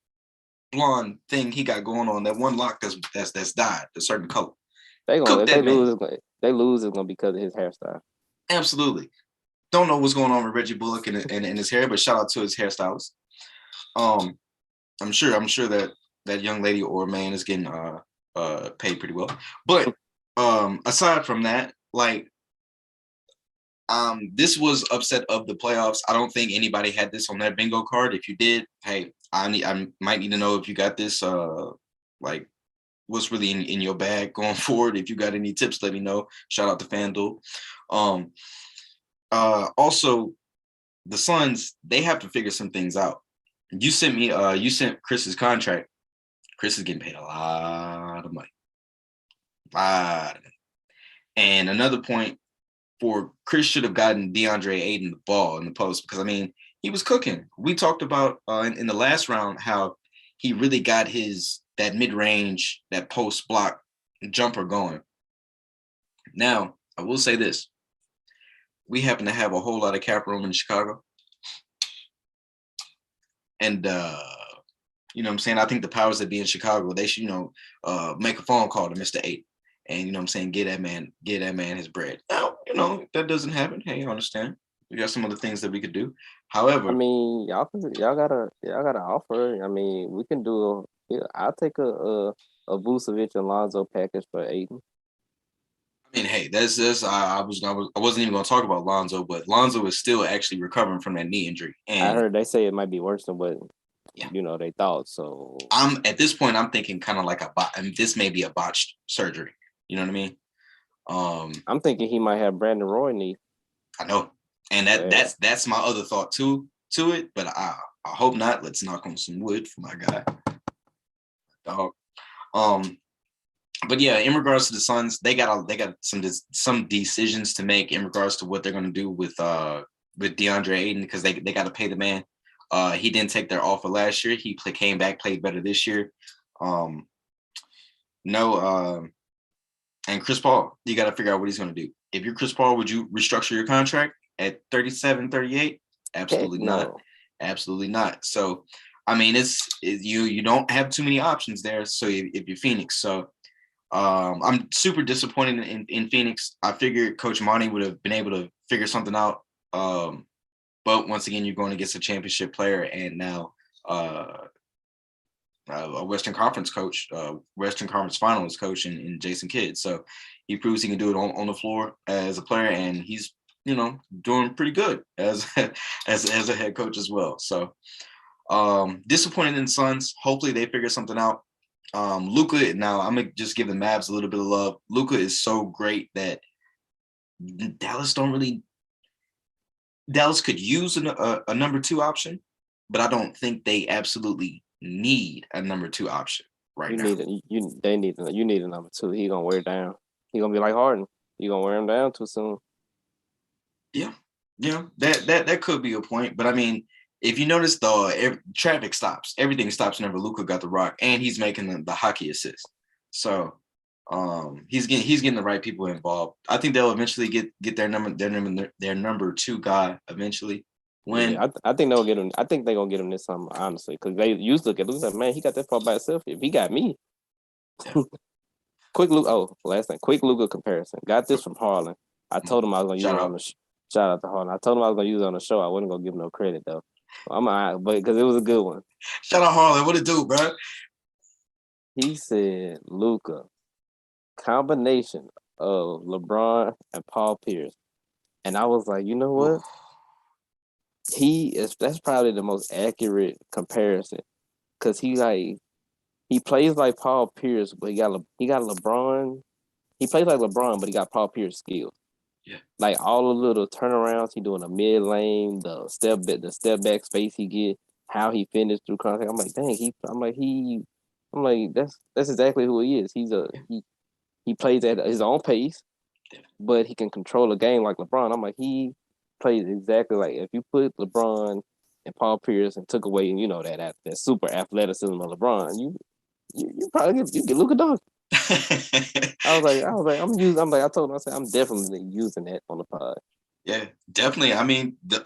blonde thing he got going on. That one lock that's dyed a certain color. If they lose, it's gonna be because of his hairstyle. Absolutely. Don't know what's going on with Reggie Bullock and his hair, but shout out to his hairstylist. I'm sure that young lady or man is getting paid pretty well. But aside from that, like this was upset of the playoffs. I don't think anybody had this on their bingo card. If you did, hey, I might need to know if you got this. Like, what's really in your bag going forward? If you got any tips, let me know. Shout out to FanDuel. Also, the Suns, they have to figure some things out. You sent Chris's contract. Chris is getting paid a lot of money. And another point for Chris should have gotten DeAndre Ayton the ball in the post because, I mean, he was cooking. We talked about in the last round how he really got that mid-range, that post block jumper going. Now, I will say this. We happen to have a whole lot of cap room in Chicago. And, you know what I'm saying? I think the powers that be in Chicago, they should, make a phone call to Mr. 8. And, you know what I'm saying, get that man his bread. Now, if that doesn't happen, hey, I understand. We got some other things that we could do. However, I mean, y'all gotta offer. I mean, we can do I'll take a Vucevic and Lonzo package for Ayton. I mean, hey, I wasn't even going to talk about Lonzo, but Lonzo is still actually recovering from that knee injury. And I heard they say it might be worse than what they thought. So at this point, I'm thinking kind of like this may be a botched surgery. You know what I mean? I'm thinking he might have Brandon Roy knee. I know, and that's my other thought to it. But I hope not. Let's knock on some wood for my guy, dog. But yeah, in regards to the Suns, they got some decisions to make in regards to what they're going to do with DeAndre Ayton because they got to pay the man. He didn't take their offer last year. He came back, played better this year. And Chris Paul, you got to figure out what he's going to do. If you're Chris Paul, would you restructure your contract at 37, 38? Absolutely not. Absolutely not. So, I mean, you don't have too many options there. So if you're Phoenix, so I'm super disappointed in Phoenix. I figured Coach Mardy would have been able to figure something out. But once again, you're going against a championship player and now a Western Conference coach, Western Conference Finals coach in Jason Kidd. So he proves he can do it on the floor as a player, and he's doing pretty good as a head coach as well. So disappointed in the Suns. Hopefully they figure something out. Luka, now I'm gonna just give the Mavs a little bit of love. Luka is so great that Dallas could use a number 2 option, but I don't think they absolutely need a number 2 option now. You need a number 2. He gonna wear it down. He gonna be like Harden. You gonna wear him down too soon. Yeah, that could be a point. But I mean, if you notice, traffic stops. Everything stops whenever Luka got the rock, and he's making the hockey assist. So He's getting the right people involved. I think they'll eventually get their number 2 guy eventually. I think they'll get him. I think they're gonna get him this summer, honestly, because they used to look at Luka like, man, he got that far by himself. If he got me, Yeah. quick Luka. Oh, last thing, quick Luka comparison. Got this from Harlan. I told him I was gonna use it on the shout out to Harlan. I told him I was gonna use it on the show. I wasn't gonna give him no credit though. But because it was a good one. Shout out Harlan. What it do, bro? He said Luka combination of LeBron and Paul Pierce, and I was like, you know what? That's probably the most accurate comparison because he plays like Paul Pierce, but he got LeBron. He plays like LeBron, but he got Paul Pierce skills. Yeah, like all the little turnarounds he do in the mid lane, the step back space he get, how he finished through contact. I'm like, dang, that's exactly who he is. He plays at his own pace, but he can control a game like LeBron. I'm like, he plays exactly like if you put LeBron and Paul Pierce and took away, that super athleticism of LeBron, you probably get Luka Doncic. I told him, I'm definitely using that on the pod. Yeah, definitely. I mean, the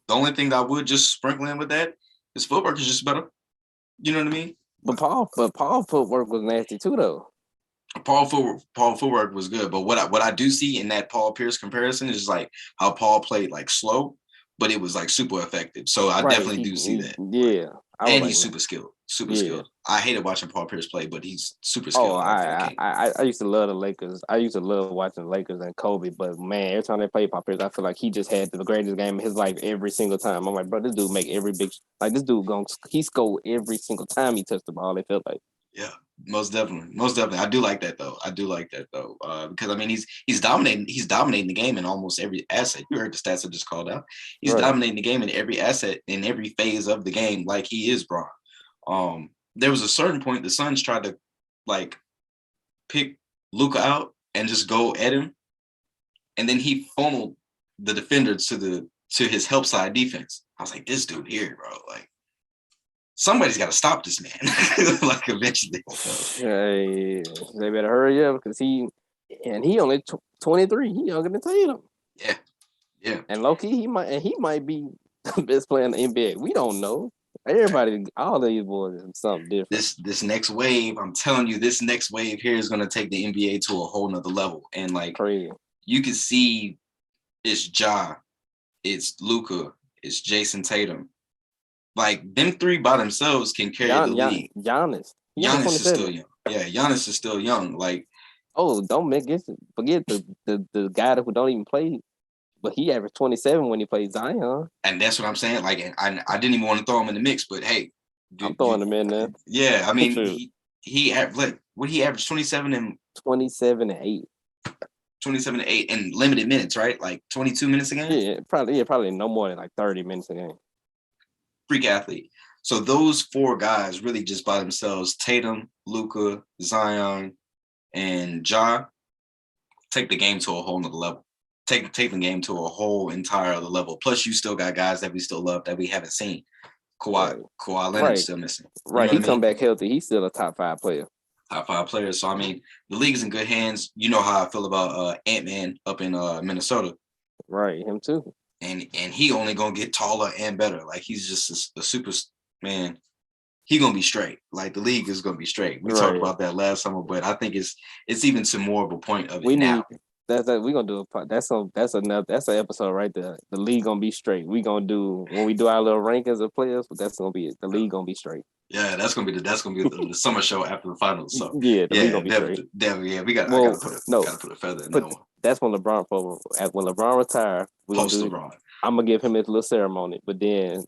only thing that I would just sprinkle in with that is footwork is just better. You know what I mean? But Paul footwork was nasty too, though. Paul footwork was good, but what I do see in that Paul Pierce comparison is like how Paul played like slow, but it was like super effective. So I definitely do see that. Yeah, and he's super skilled. Skilled. I hated watching Paul Pierce play, but he's super skilled. I used to love the Lakers. I used to love watching the Lakers and Kobe, but man, every time they played Paul Pierce, I feel like he just had the greatest game of his life every single time. I'm like, bro, this dude make every big this dude he scored every single time he touched the ball. It felt like. Yeah, most definitely. I do like that though. Because I mean, he's dominating the game in almost every asset. You heard the stats I just called out. He's dominating the game in every asset in every phase of the game, like he is Bron. There was a certain point the Suns tried to like pick Luka out and just go at him, and then he funneled the defender to his help side defense. I was like, this dude here, bro, like. Somebody's got to stop this man, like eventually. Hey, they better hurry up because he only 23. He younger than Tatum. Yeah. And low key, he might be the best player in the NBA. We don't know. Everybody, all these boys, is something different. This next wave, I'm telling you, this next wave here is going to take the NBA to a whole nother level. And like, crazy. You can see, it's Ja, it's Luka, it's Jason Tatum. Like, them three by themselves can carry the league. Giannis is still young. Yeah, Giannis is still young. Like, don't forget the guy who don't even play, but he averaged 27 when he played Zion. And that's what I'm saying. Like, I didn't even want to throw him in the mix, but hey, I'm throwing him in there. Yeah, I mean, he averaged 27 and 8. 27 and 8 in limited minutes, right? Like 22 minutes a game. Yeah, probably no more than like 30 minutes a game. Freak athlete. So those four guys really just by themselves, Tatum, Luka, Zion, and Ja, take the game to a whole nother level. Take the game to a whole entire other level. Plus, you still got guys that we still love that we haven't seen. Kawhi Leonard's still missing. Right, he come back healthy. He's still a top 5 player. Top 5 players. So I mean, the league is in good hands. You know how I feel about Ant-Man up in Minnesota. Right, him too. And he only gonna get taller and better. Like he's just a super man. He gonna be straight. Like the league is gonna be straight. We talked about that last summer, but I think it's even to more of a point of it now. We're gonna do that's an episode right there. The league gonna be straight. We gonna do when we do our little rankings of players. That's gonna be it. The league gonna be straight. Yeah, that's gonna be the summer show after the finals. So the league gonna be straight. Yeah, we gotta put a feather in that one. That's when LeBron retire. I'm gonna give him his little ceremony, but then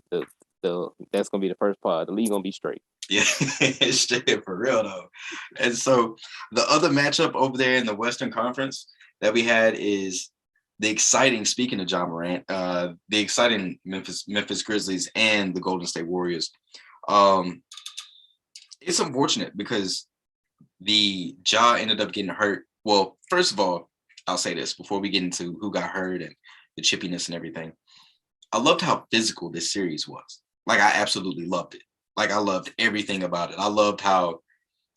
that's gonna be the first part. The league gonna be straight. Yeah, straight for real though. And so the other matchup over there in the Western Conference that we had is the exciting. Speaking of Ja Morant, the exciting Memphis Grizzlies and the Golden State Warriors. It's unfortunate because the Ja ended up getting hurt. Well, first of all, I'll say this before we get into who got hurt and the chippiness and everything. I loved how physical this series was. Like, I absolutely loved it. Like, I loved everything about it. I loved how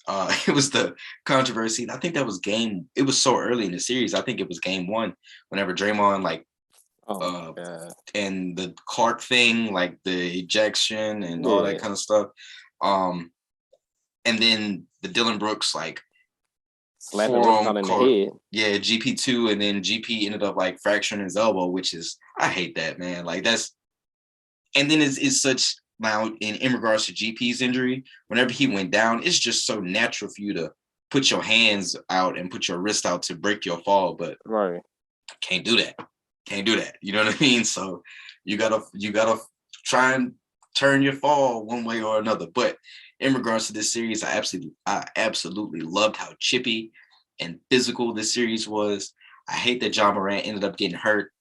It was the controversy. I think that was it was so early in the series. I think it was game 1 whenever Draymond and the Clark thing, like the ejection and all that kind of stuff. And then the Dylan Brooks like slapping Draymond in the head. Yeah, GP2, and then GP ended up like fracturing his elbow, which is, I hate that, man. Like and then it's such. Now, in regards to GP's injury, whenever he went down, it's just so natural for you to put your hands out and put your wrist out to break your fall, but can't do that. Can't do that. You know what I mean? So you gotta try and turn your fall one way or another. But in regards to this series, I absolutely loved how chippy and physical this series was. I hate that John Morant ended up getting hurt.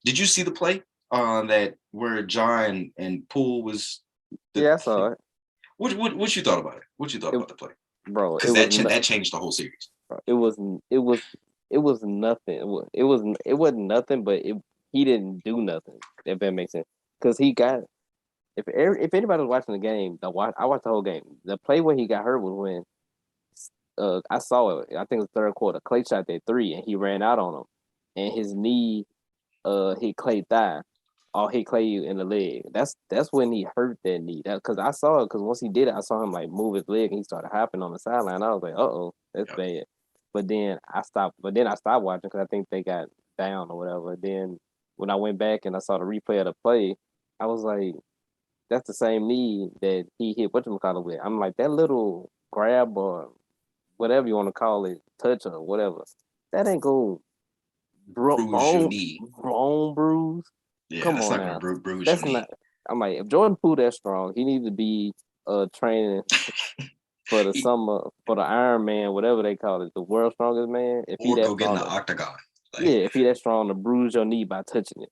Did you see the play? That where John and Poole was. I saw it. What you thought about it? What you thought about the play, bro? Because that changed the whole series. Bro, it was nothing. It wasn't nothing, but he didn't do nothing. If that makes sense, because he got. If anybody was watching the game, I watched the whole game. The play where he got hurt was when I saw it. I think it was third quarter. Clay shot that 3 and he ran out on him, and his knee hit Clay thigh. Or hit Clay in the leg. That's when he hurt that knee. Because I saw it. Because once he did it, I saw him like move his leg and he started hopping on the sideline. I was like, that's bad. But then I stopped. Watching because I think they got down or whatever. Then when I went back and I saw the replay of the play, I was like, that's the same knee that he hit whatchamacallit with. I'm like, that little grab or whatever you want to call it, touch or whatever, that ain't cool. Bruise your knee. Bone bruise. Yeah, come that's on not now. Bruise That's your not. I'm like, if Jordan Poole that strong, he needs to be training for the summer for the Iron Man, whatever they call it, the world's strongest man. If he that go get in strong, the octagon. if he that strong to bruise your knee by touching it.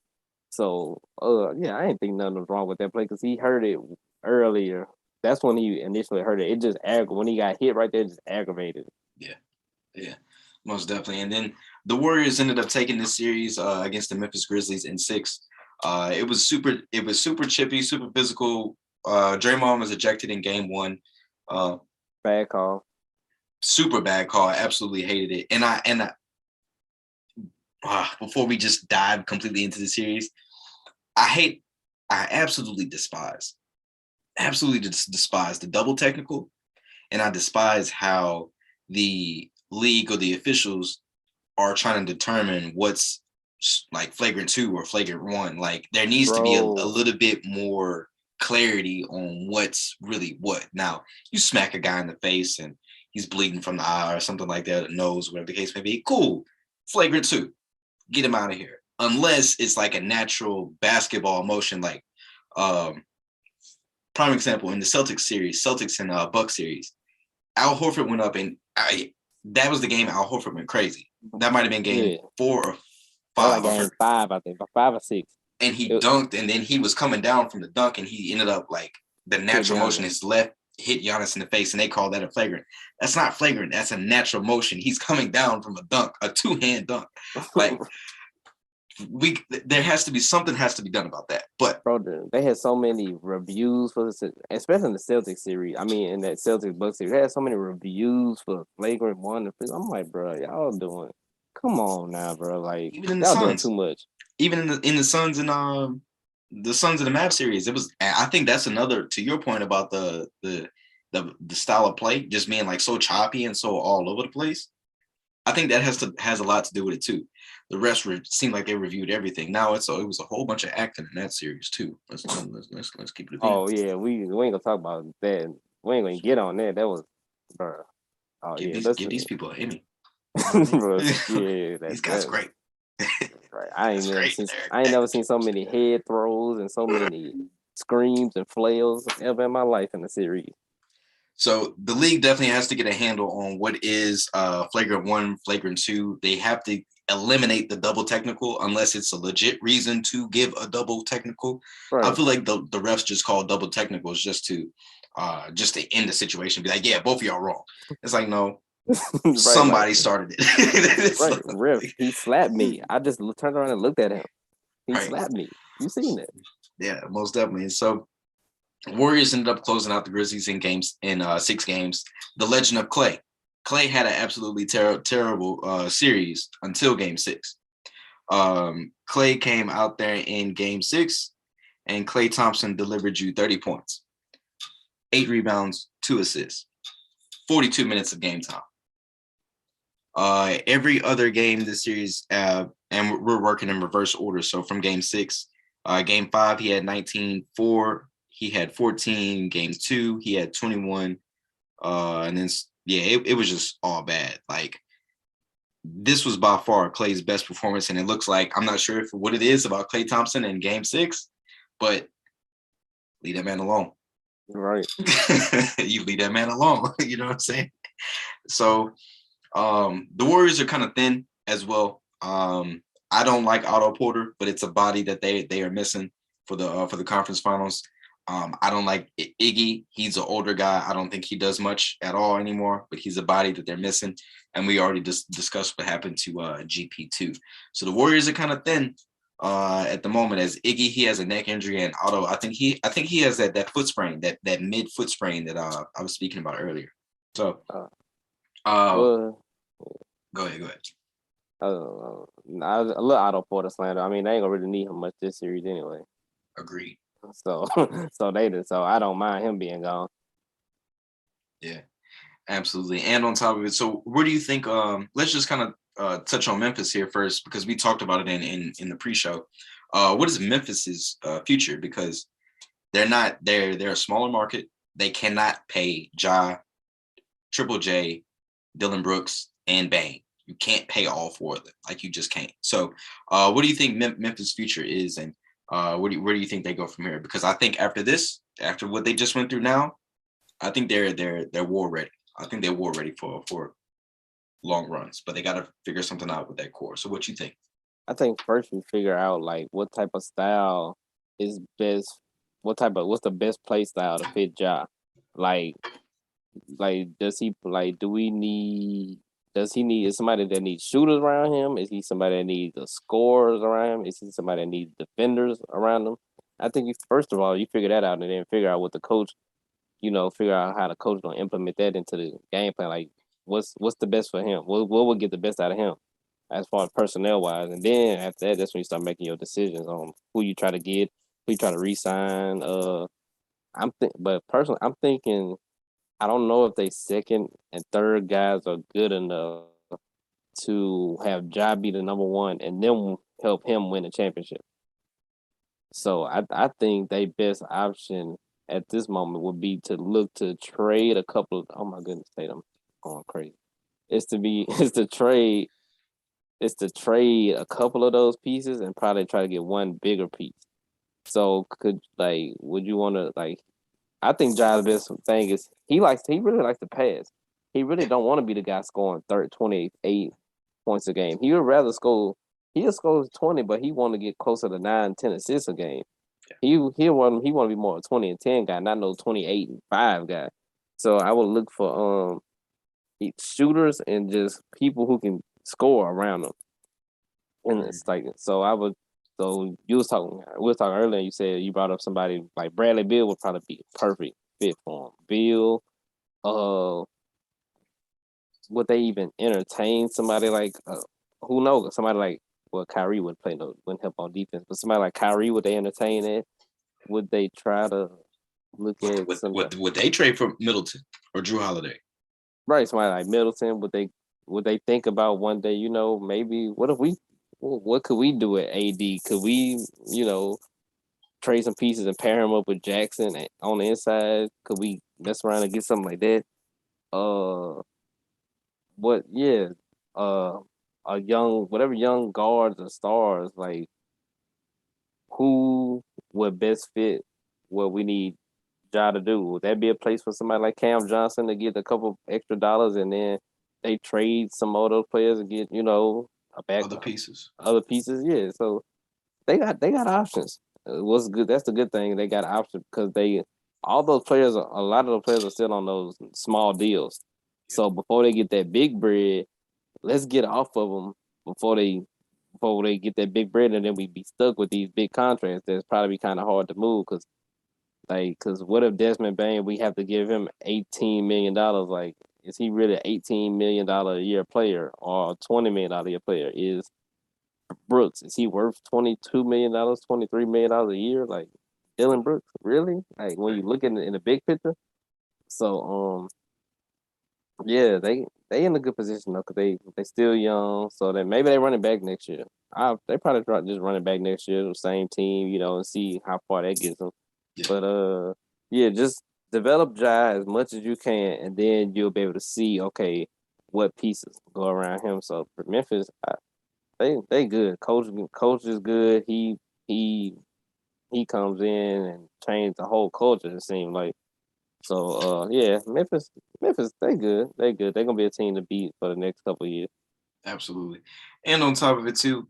So, I ain't think nothing was wrong with that play because he heard it earlier. That's when he initially heard it. It just when he got hit right there, it just aggravated. Yeah, most definitely. And then the Warriors ended up taking this series against the Memphis Grizzlies in 6. It was super chippy, super physical. Draymond was ejected in game 1. Bad call. Super bad call. I absolutely hated it. And I before we just dive completely into the series, I absolutely despise the double technical, and I despise how the league or the officials are trying to determine what's like flagrant 2 or flagrant 1. Like there needs to be a little bit more clarity on what's really what. Now you smack a guy in the face and he's bleeding from the eye or something like that, nose, whatever the case may be. Cool, flagrant 2, get him out of here. Unless it's like a natural basketball motion, like prime example in the Celtics and Bucks series, Al Horford went up and that was the game Al Horford went crazy. That might have been game 4 or 5. Game 5, I think, 5 or 6. And he dunked, and then he was coming down from the dunk, and he ended up like the natural motion. His left hit Giannis in the face, and they call that a flagrant. That's not flagrant. That's a natural motion. He's coming down from a dunk, a 2-hand dunk. Like something has to be done about that. But bro, they had so many reviews for this, especially in the Celtics series. I mean, in that Celtics Bucks series, they had so many reviews for flagrant 1. I'm like, bro, y'all doing. Come on now, bro. Like even in the y'all Suns, doing too much. Even in the Suns and the Suns and the Mavs series, it was. I think that's another to your point about the style of play just being like so choppy and so all over the place. I think that has a lot to do with it too. The rest seemed like they reviewed everything. Now it was a whole bunch of acting in that series too. Let's keep it. Oh yeah, we ain't gonna talk about that. We ain't gonna get on that. That was, bro. Oh give these people an Emmy. Bro, yeah, these guys great. Right. I ain't never seen so many head throws and so many screams and flails ever in my life in the series. So the league definitely has to get a handle on what is flagrant 1, flagrant 2. They have to eliminate the double technical unless it's a legit reason to give a double technical. Right. I feel like the refs just call double technicals just to end the situation. Be like, yeah, both of y'all wrong. It's like, no. Right, somebody started it. Right, ref. He slapped me. I just turned around and looked at him. He slapped me. You seen it? Yeah, most definitely. And so Warriors ended up closing out the Grizzlies in 6 games. The legend of Clay. Clay had an absolutely terrible series until Game 6. Clay came out there in Game 6, and Klay Thompson delivered you 30 points, 8 rebounds, 2 assists, 42 minutes of game time. Every other game this series, and we're working in reverse order. So from Game 6, Game 5, he had 19-4. He had 14. Game 2, he had 21. And then, it was just all bad. Like, this was by far Klay's best performance, and it looks like, I'm not sure what it is about Klay Thompson in Game 6, but leave that man alone. Right. You leave that man alone. You know what I'm saying? So the Warriors are kind of thin as well. I don't like Otto Porter, but it's a body that they are missing for the conference finals. I don't like Iggy. He's an older guy. I don't think he does much at all anymore, but he's a body that they're missing. And we already discussed what happened to GP2. So the Warriors are kind of thin at the moment. As Iggy, he has a neck injury, and Otto, I think he has that foot sprain, that mid foot sprain that I was speaking about earlier. So, Well, go ahead. I was a little Otto Porter slander. I mean, they ain't gonna really need him much this series anyway. Agreed. So I don't mind him being gone. Yeah, absolutely. And on top of it, so where do you think? Let's just kind of touch on Memphis here first, because we talked about it in the pre-show. What is Memphis's future? Because they're a smaller market. They cannot pay Ja, Triple J, Dylan Brooks, and Bane. You can't pay all 4 of them. Like, you just can't. So what do you think Memphis' future is, and where do you think they go from here? Because I think after what they just went through now, I think they're war ready. I think they're war ready for long runs, but they got to figure something out with that core. So what you think? I think first we figure out like what type of style is best. What's the best play style to fit Ja? Like does he like? Does he need somebody that needs shooters around him? Is he somebody that needs the scorers around him? Is he somebody that needs defenders around him? I think first of all, you figure that out, and then figure out what the coach, figure out how the coach gonna implement that into the game plan. Like, what's the best for him? What will get the best out of him as far as personnel wise? And then after that, that's when you start making your decisions on who you try to get, who you try to re-sign. But personally, I'm thinking, I don't know if they second and third guys are good enough to have Ja be the number 1 and then help him win a championship. So I think their best option at this moment would be to look to trade a couple of, oh my goodness, Tatum, going crazy. It's to trade a couple of those pieces and probably try to get one bigger piece. So would you want to I think Ja's best thing is he really likes to pass. He really don't want to be the guy scoring 28 points a game. He would rather he'll score 20, but he want to get closer to 9, 10 assists a game. He want to be more a 20 and 10 guy, not no 28 and 5 guy. So I would look for shooters and just people who can score around them. And it's like, so we was talking earlier, you said you brought up somebody like Bradley Beal would probably be a perfect fit for him. Beal, would they even entertain somebody like who knows? Somebody like, well, Kyrie wouldn't help on defense, but somebody like Kyrie, would they entertain it? Would they try to look at would they trade for Middleton or Drew Holiday? Right, somebody like Middleton, would they think about one day, maybe what could we do at AD? Could we, trade some pieces and pair him up with Jackson on the inside? Could we mess around and get something like that? Whatever young guards or stars, like, who would best fit what we need Ja to do? Would that be a place for somebody like Cam Johnson to get a couple extra dollars and then they trade some of those players and get, a back Other pieces? Yeah. So they got options. What's good? That's the good thing. They got options because a lot of those players are still on those small deals. So before they get that big bread, let's get off of them before they get that big bread, and then we be stuck with these big contracts. That's probably kind of hard to move because Like, because what if Desmond Bain, we have to give him $18 million? Like, is he really $18 million a year player or $20 million a year player? Is Brooks, is he worth $22 million, $23 million a year? Like, Dylan Brooks, really? Like, when you look in the big picture? So, yeah, they in a good position though, because they still young, so then maybe they running back next year. They probably just running back next year, the same team, and see how far that gets them. Yeah. But yeah, just develop Jai as much as you can, and then you'll be able to see, okay, what pieces go around him. So for Memphis, they good. Coach is good. He comes in and changed the whole culture. It seemed like. So yeah, Memphis, they good. They good. They're gonna be a team to beat for the next couple of years. Absolutely. And on top of it too,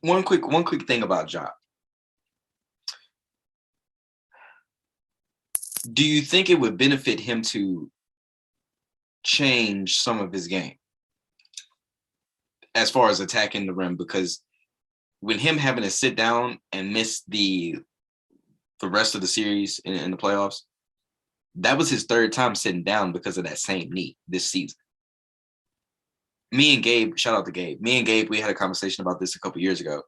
one quick thing about Ja. Do you think it would benefit him to change some of his game as far as attacking the rim? Because with him having to sit down and miss the rest of the series in the playoffs, that was his third time sitting down because of that same knee this season. Me and Gabe, shout out to Gabe. Me and Gabe, we had a conversation about this a couple years ago.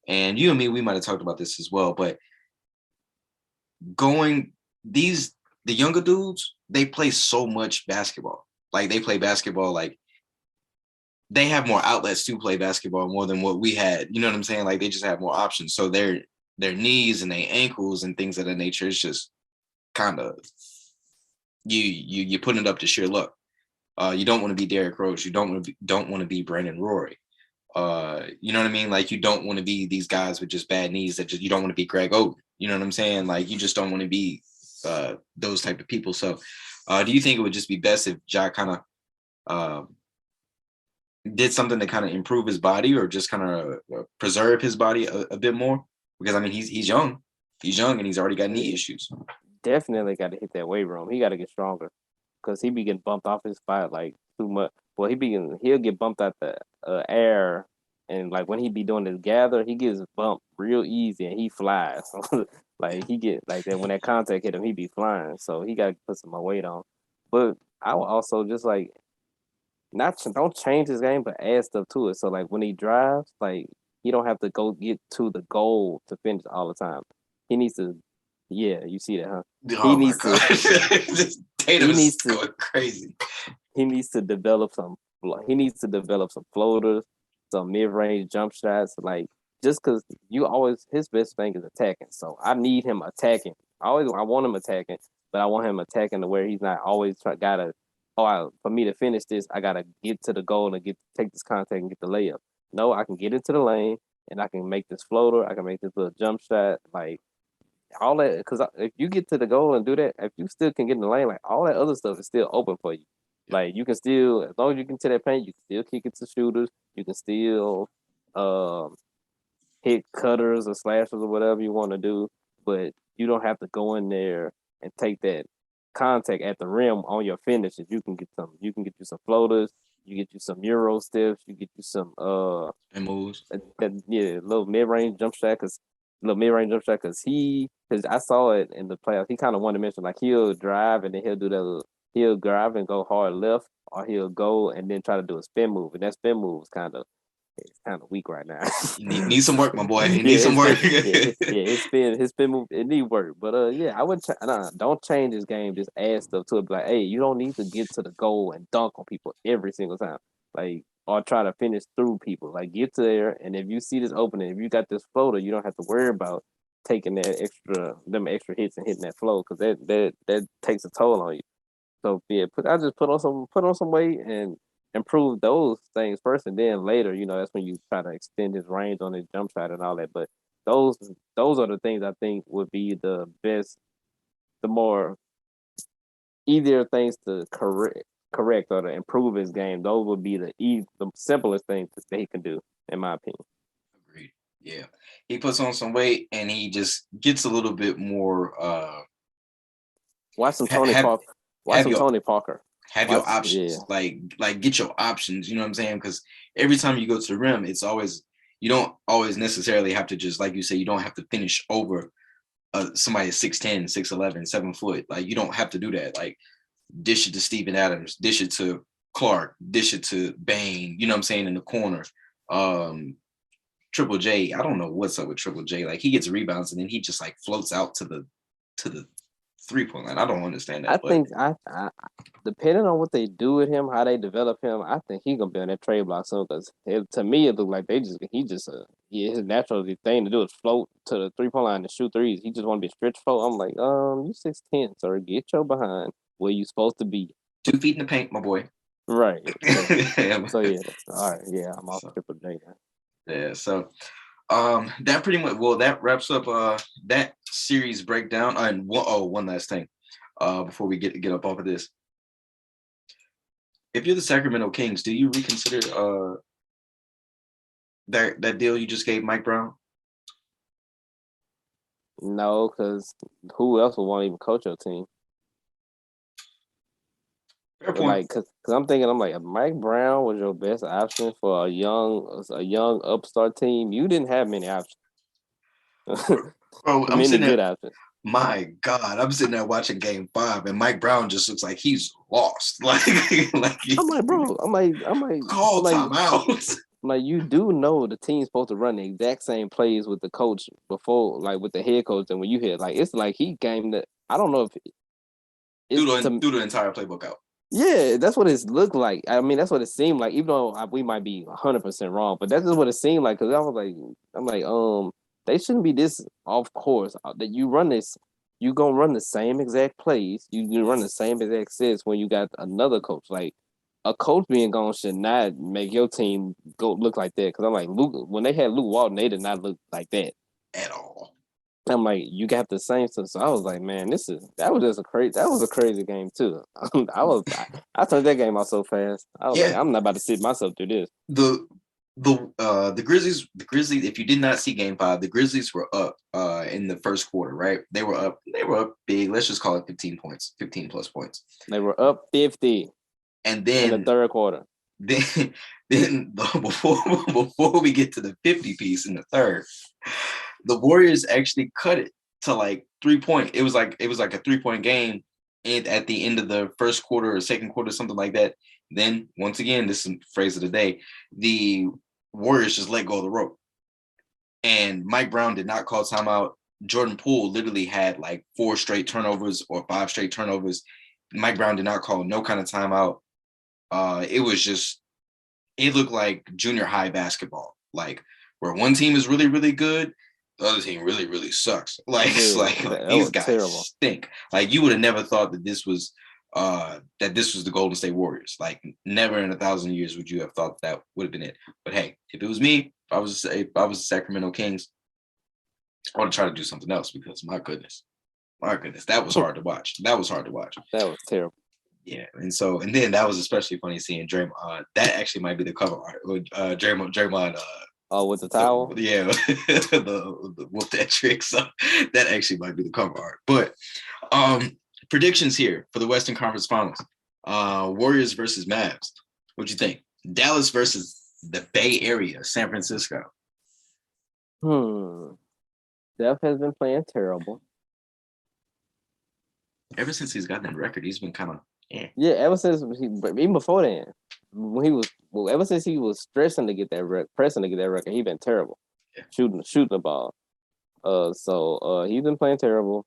And you and me, we might have talked about this as well. But the younger dudes, they play so much basketball. Like, they play basketball, like, they have more outlets to play basketball more than what we had. You know what I'm saying? Like, they just have more options. So their knees and their ankles and things of that nature is just kind of you putting it up to sheer luck. You don't want to be Derrick Rose. You don't want to be Brandon Rory. You know what I mean? Like, you don't want to be these guys with just bad knees that you don't want to be Greg Oden. You know what I'm saying? Like, you just don't want to be those type of people. So do you think it would just be best if Ja kind of did something to kind of improve his body, or just kind of preserve his body a bit more? Because I mean, he's young and he's already got knee issues. Definitely got to hit that weight room. He got to get stronger, because he be getting bumped off his spot like too much. Well, he'll get bumped out the air, and like when he be doing his gather, he gets bumped real easy and he flies. Like, he get like that when that contact hit him, he be flying. So he got to put some more weight on. But I will also just like don't change his game, but add stuff to it. So like when he drives, like he don't have to go get to the goal to finish all the time. He needs to. Yeah, you see that, huh? Oh, he needs to. Tatum is going crazy. He needs to develop some. He needs to develop some floaters, some mid-range jump shots. Like, just because his best thing is attacking. So I need him attacking. I want him attacking, but I want him attacking to where he's not always for me to finish this, I gotta get to the goal and take this contact and get the layup. No, I can get into the lane and I can make this floater. I can make this little jump shot. Like, all that, because if you get to the goal and do that, if you still can get in the lane, like all that other stuff is still open for you. Like, you can still, as long as you get to that paint, you can still kick it to shooters. You can still hit cutters or slashers or whatever you want to do, but you don't have to go in there and take that contact at the rim on your finishes. You can get you some floaters. You get you some Euro stiffs. You get you some and moves. Little mid-range jump shot, because I saw it in the playoffs. He kind of wanted to mention, like, he'll drive and then he'll drive and go hard left, or he'll go and then try to do a spin move, and that spin move is kind of weak right now. Need some work, my boy. He needs some work. His spin move, it need work. But I would don't change his game. Just add stuff to it. Like, hey, you don't need to get to the goal and dunk on people every single time. Like, or try to finish through people. Like, get to there, and if you see this opening, if you got this floater, you don't have to worry about taking them extra hits and hitting that flow, because that takes a toll on you. So yeah, I just put on some weight and improve those things first, and then later, that's when you try to extend his range on his jump shot and all that. But those are the things I think would be the best, the more easier things to correct or to improve his game. Those would be the simplest things that he can do, in my opinion. Agreed. Yeah, he puts on some weight and he just gets a little bit more. Watch some Tony Parker. Tony Parker. Have your options, like get your options. You know what I'm saying? Because every time you go to the rim, it's always, you don't always necessarily have to just, like you say, you don't have to finish over somebody 6'10", 6'11", 7 foot. Like you don't have to do that. Like dish it to Steven Adams, dish it to Clark, dish it to Bain. You know what I'm saying in the corner. Triple J, I don't know what's up with Triple J. Like he gets rebounds and then he just like floats out to the 3-point line. I don't understand that. I depending on what they do with him, how they develop him, I think he's gonna be on that trade block soon. Because to me, it looked like his natural thing to do is float to the 3-point line and shoot threes. He just want to be a stretch float. I'm like, you 6'10", sir, get your behind where you supposed to be. 2 feet in the paint, my boy. Right. So yeah, all right, yeah, I'm off Triple J now. Yeah, so that pretty much that wraps up that series breakdown. And one last thing before we get up off of this. If you're the Sacramento Kings, do you reconsider that deal you just gave Mike Brown? No, because who else would want to even coach your team? Fair point. Like, cause I'm thinking, if Mike Brown was your best option for a young upstart team, you didn't have many options. Bro, many good options. My God, I'm sitting there watching Game 5, and Mike Brown just looks like he's lost. Like I'm like, bro, I'm like, call timeout. Like, you do know the team's supposed to run the exact same plays with the coach before, like with the head coach, and when you hit, like, it's like he game that I don't know if do the entire playbook out. Yeah, that's what it looked like. I mean, that's what it seemed like. Even though we might be 100% wrong, but that's just what it seemed like. Because I'm like, they shouldn't be this off course. That you run this, you gonna run the same exact plays. You run the same exact sets when you got another coach. Like a coach being gone should not make your team go look like that. Because I'm like, when they had Luke Walton, they did not look like that at all. I'm like, you got the same stuff. So I was like, man, that was a crazy game too. I turned that game out so fast. I was like, I'm not about to sit myself through this. The Grizzlies, if you did not see Game 5, the Grizzlies were up in the first quarter, right? They were up big. Let's just call it 15 plus points. They were up 50. And then in the third quarter. Then before we get to the 50 piece in the third, the Warriors actually cut it to like 3-point. It was like a 3-point game, and at the end of the first quarter or second quarter, something like that. Then once again, this is the phrase of the day, the Warriors just let go of the rope. And Mike Brown did not call timeout. Jordan Poole literally had like 4 straight turnovers or 5 straight turnovers. Mike Brown did not call no kind of timeout. It looked like junior high basketball, like where one team is really, really good, the other team really, really sucks. These guys stink. Like you would have never thought that this was the Golden State Warriors. Like never in 1,000 years would you have thought that would have been it. But hey, if it was me, if I was the Sacramento Kings, I would try to do something else because my goodness, that was hard to watch. That was terrible. Yeah, and then that was especially funny seeing Draymond. That actually might be the cover art. Draymond. With the towel. The whoop that trick. So that actually might be the cover art. But predictions here for the Western Conference Finals: Warriors versus Mavs. What'd you think? Dallas versus the Bay Area, San Francisco. Steph has been playing terrible. Ever since he's gotten that record, he's been kind of. Yeah, ever since even before then, ever since he was pressing to get that record, he been terrible. Yeah. Shooting the ball. So he's been playing terrible.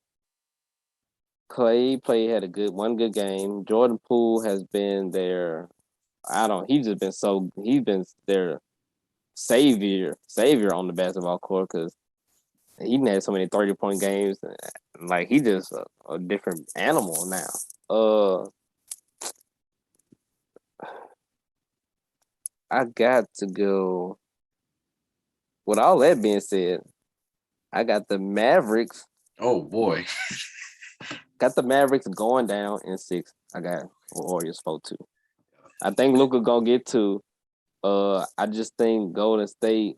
Clay had one good game. Jordan Poole has been their, he's been their savior on the basketball court because he had so many 30-point games. Like he's just a different animal now. I got to go. With all that being said, I got the Mavericks. Oh boy. Got the Mavericks going down in 6. I got Warriors 4-2. I think Luka gonna get 2. I just think Golden State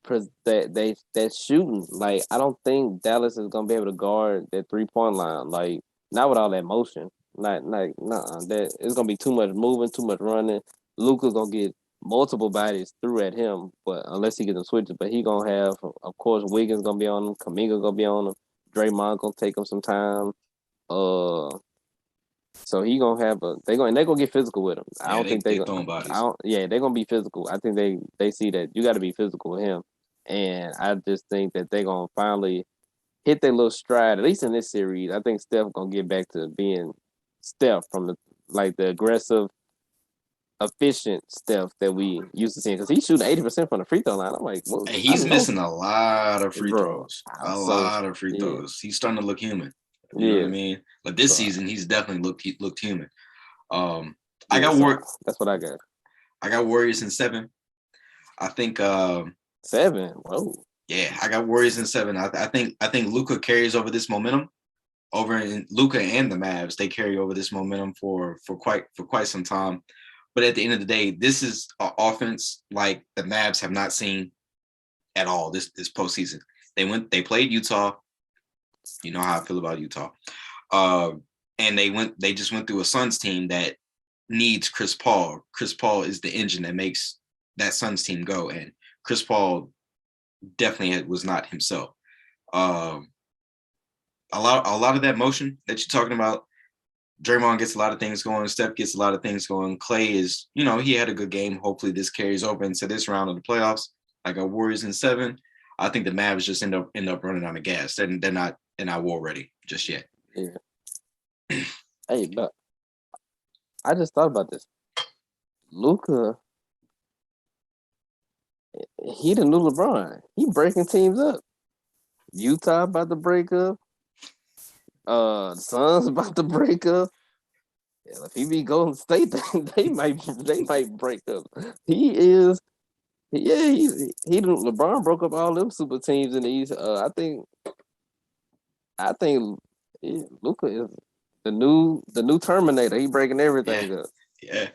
that shooting. Like I don't think Dallas is gonna be able to guard that 3-point line. Like not with all that motion. That it's gonna be too much moving, too much running. Luka's gonna get multiple bodies through at him, but unless he gets them switches, but he gonna have, of course, Wiggins gonna be on him, Kuminga gonna be on him. Draymond gonna take him some time. So he gonna have they're gonna get physical with him. I Yeah, don't think they gonna. throwing bodies. They're gonna be physical. I think they see that you got to be physical with him, and I just think that they're gonna finally hit their little stride. At least in this series, I think Steph gonna get back to being Steph from the aggressive, efficient Steph that we used to seeing, because he's shooting 80% from the free throw line. I'm like, well, And he's missing a lot of free bro. throws. A lot of free throws. He's starting to look human. You know what I mean? But this season, he's definitely looked human. I got That's what I got. I got Warriors in 7. I think 7. Whoa. Yeah, I got Warriors in 7. I think Luka carries over this momentum. Over in Luka and the Mavs, they carry over this momentum for quite some time. But at the end of the day, this is an offense like the Mavs have not seen at all this postseason. They played Utah. You know how I feel about Utah. And they just went through a Suns team that needs Chris Paul. Chris Paul is the engine that makes that Suns team go. And Chris Paul definitely was not himself. A lot of that motion that you're talking about, Draymond gets a lot of things going. Steph gets a lot of things going. Clay is, he had a good game. Hopefully this carries over into this round of the playoffs. I got Warriors in 7. I think the Mavs just end up running out of gas. They're not war ready just yet. Yeah. Hey, but I just thought about this. Luka, he the new LeBron. He breaking teams up. Utah about to break up. Suns about to break up. Yeah, if he be Golden State, they might break up. He LeBron broke up all them super teams in the East. I think Luka is the new Terminator. He breaking everything up. Yeah.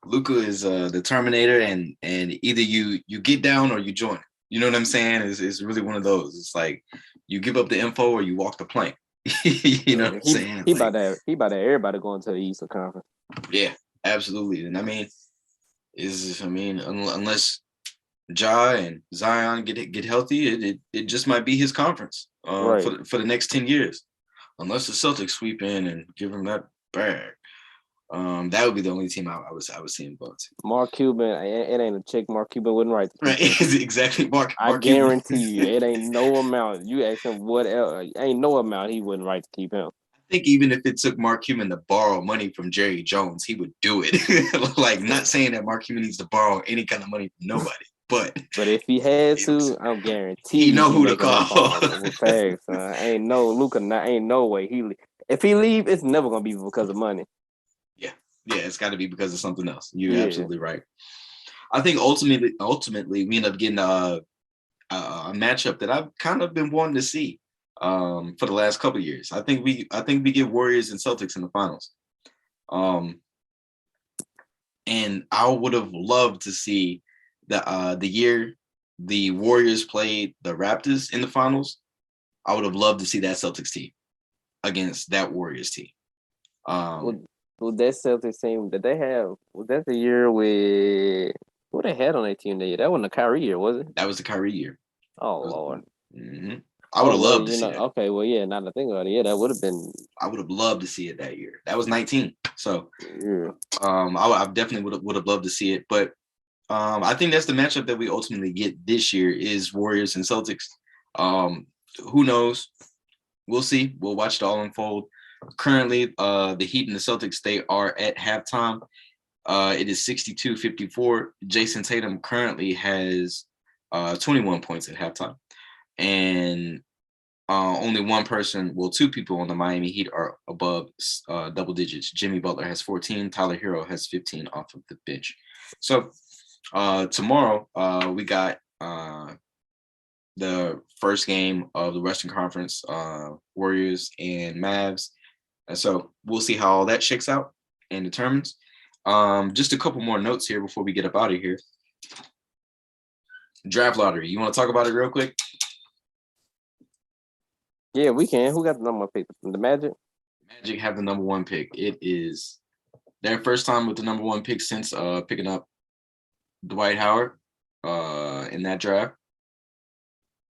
Luka is the Terminator, and either you get down or you join. You know what I'm saying? It's really one of those. It's like you give up the info or you walk the plank. You know what I'm saying? He about to have everybody going to the Eastern Conference. Yeah, absolutely. And unless Ja and Zion get healthy, it just might be his conference for the next 10 years. Unless the Celtics sweep in and give him that bag. That would be the only team I was seeing going to. Mark Cuban, it ain't a check Mark Cuban wouldn't write. Right, exactly. Mark I guarantee you, it ain't no amount. You ask him what else, ain't no amount he wouldn't write to keep him. I think even if it took Mark Cuban to borrow money from Jerry Jones, he would do it. Like, not saying that Mark Cuban needs to borrow any kind of money from nobody, but if he had to, I'm guaranteed you know who to call. Facts, ain't no Luka. Ain't no way if he leave, it's never gonna be because of money. Yeah, it's got to be because of something else. You're absolutely right. I think ultimately we end up getting a matchup that I've kind of been wanting to see for the last couple of years. I think we get Warriors and Celtics in the finals. And I would have loved to see the year the Warriors played the Raptors in the finals. I would have loved to see that Celtics team against that Warriors team. Well, that Celtics team that they have, was that the year with who they had on that team that year? That wasn't the Kyrie year, was it? That was the Kyrie year. Oh, Lord. Mm-hmm. I would have loved to see it. Okay, well, yeah, now that I think about it, that would have been. I would have loved to see it that year. That was 19. So, yeah. I definitely would have loved to see it. But I think that's the matchup that we ultimately get this year is Warriors and Celtics. Who knows? We'll see. We'll watch it all unfold. Currently, the Heat and the Celtics, they are at halftime. It is 62-54. Jason Tatum currently has 21 points at halftime. And only two people on the Miami Heat are above double digits. Jimmy Butler has 14. Tyler Hero has 15 off of the bench. So tomorrow, we got the first game of the Western Conference, Warriors and Mavs. And so we'll see how all that shakes out and determines. Just a couple more notes here before we get up out of here. Draft lottery. You want to talk about it real quick? Yeah, we can. Who got the number one pick? The Magic? Magic have the number one pick. It is their first time with the number one pick since picking up Dwight Howard in that draft.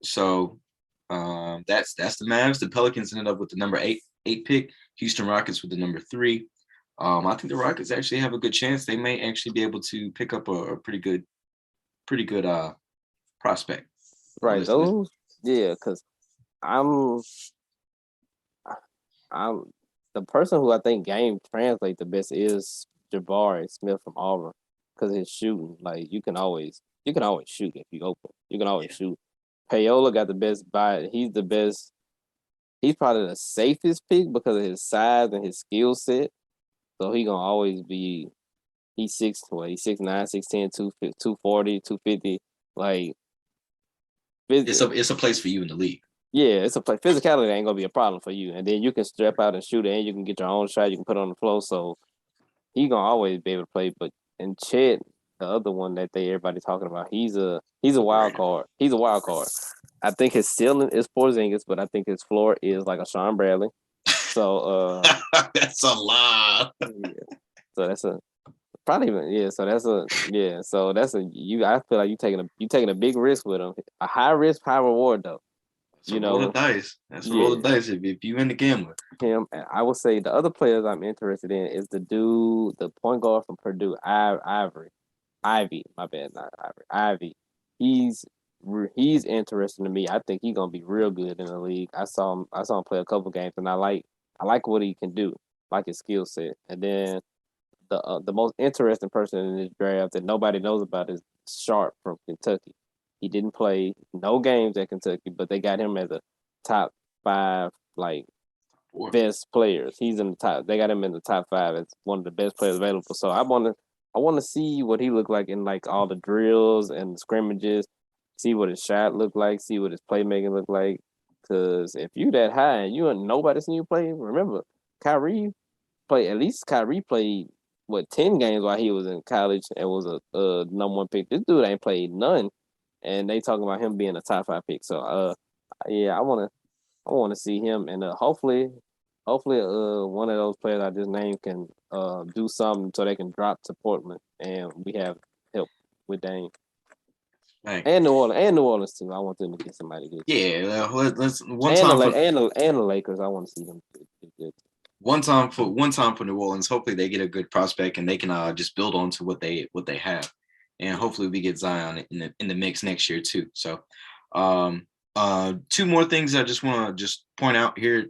So That's the Mavs. The Pelicans ended up with the number eight pick. Houston Rockets with the number 3. I think the Rockets actually have a good chance. They may actually be able to pick up a pretty good prospect. Right. Those, yeah, because I'm the person who I think game translate the best is Jabari Smith from Auburn, because his shooting, like you can always shoot if you open. You can always shoot. Payola got the best buy. He's the best. He's probably the safest pick because of his size and his skill set. So he gonna always be. He's 6'9", 6'10", 240, 250. Like it's a place for you in the league. Yeah, it's a play. Physicality ain't gonna be a problem for you, and then you can step out and shoot it, and you can get your own shot. You can put it on the floor, so he gonna always be able to play. But and Chet, the other one that everybody talking about, he's a wild card. He's a wild card. I think his ceiling is Porzingis, but I think his floor is like a Sean Bradley. So that's a lot. Yeah. So that's a probably even yeah. So that's a yeah. So that's a you. I feel like you taking a big risk with him. A high risk, high reward though. Roll the dice. That's a roll the dice if you in the gambler. Him, and I would say the other players I'm interested in is the point guard from Purdue, Ivy. My bad, not Ivory. Ivy. He's interesting to me. I think he's gonna be real good in the league. I saw him play a couple games, and I like what he can do, like his skill set. And then the most interesting person in this draft that nobody knows about is Sharp from Kentucky. He didn't play no games at Kentucky, but they got him as a top 5 best players. He's in the top. They got him in the top 5 as one of the best players available. So I want to see what he looked like in like all the drills and the scrimmages. See what his shot looked like. See what his playmaking looked like. Because if you that high and you and nobody seen you play, remember Kyrie played 10 games while he was in college and was a number 1 pick. This dude ain't played none, and they talking about him being a top 5 pick. So yeah, I want to see him, and hopefully one of those players I just named can do something so they can drop to Portland and we have help with Dame. Right. And New Orleans too. I want them to get somebody good. Yeah, let's and the Lakers. I want to see them good. One time for New Orleans. Hopefully they get a good prospect and they can just build on to what they have, and hopefully we get Zion in the mix next year too. So, 2 more things I just want to point out here.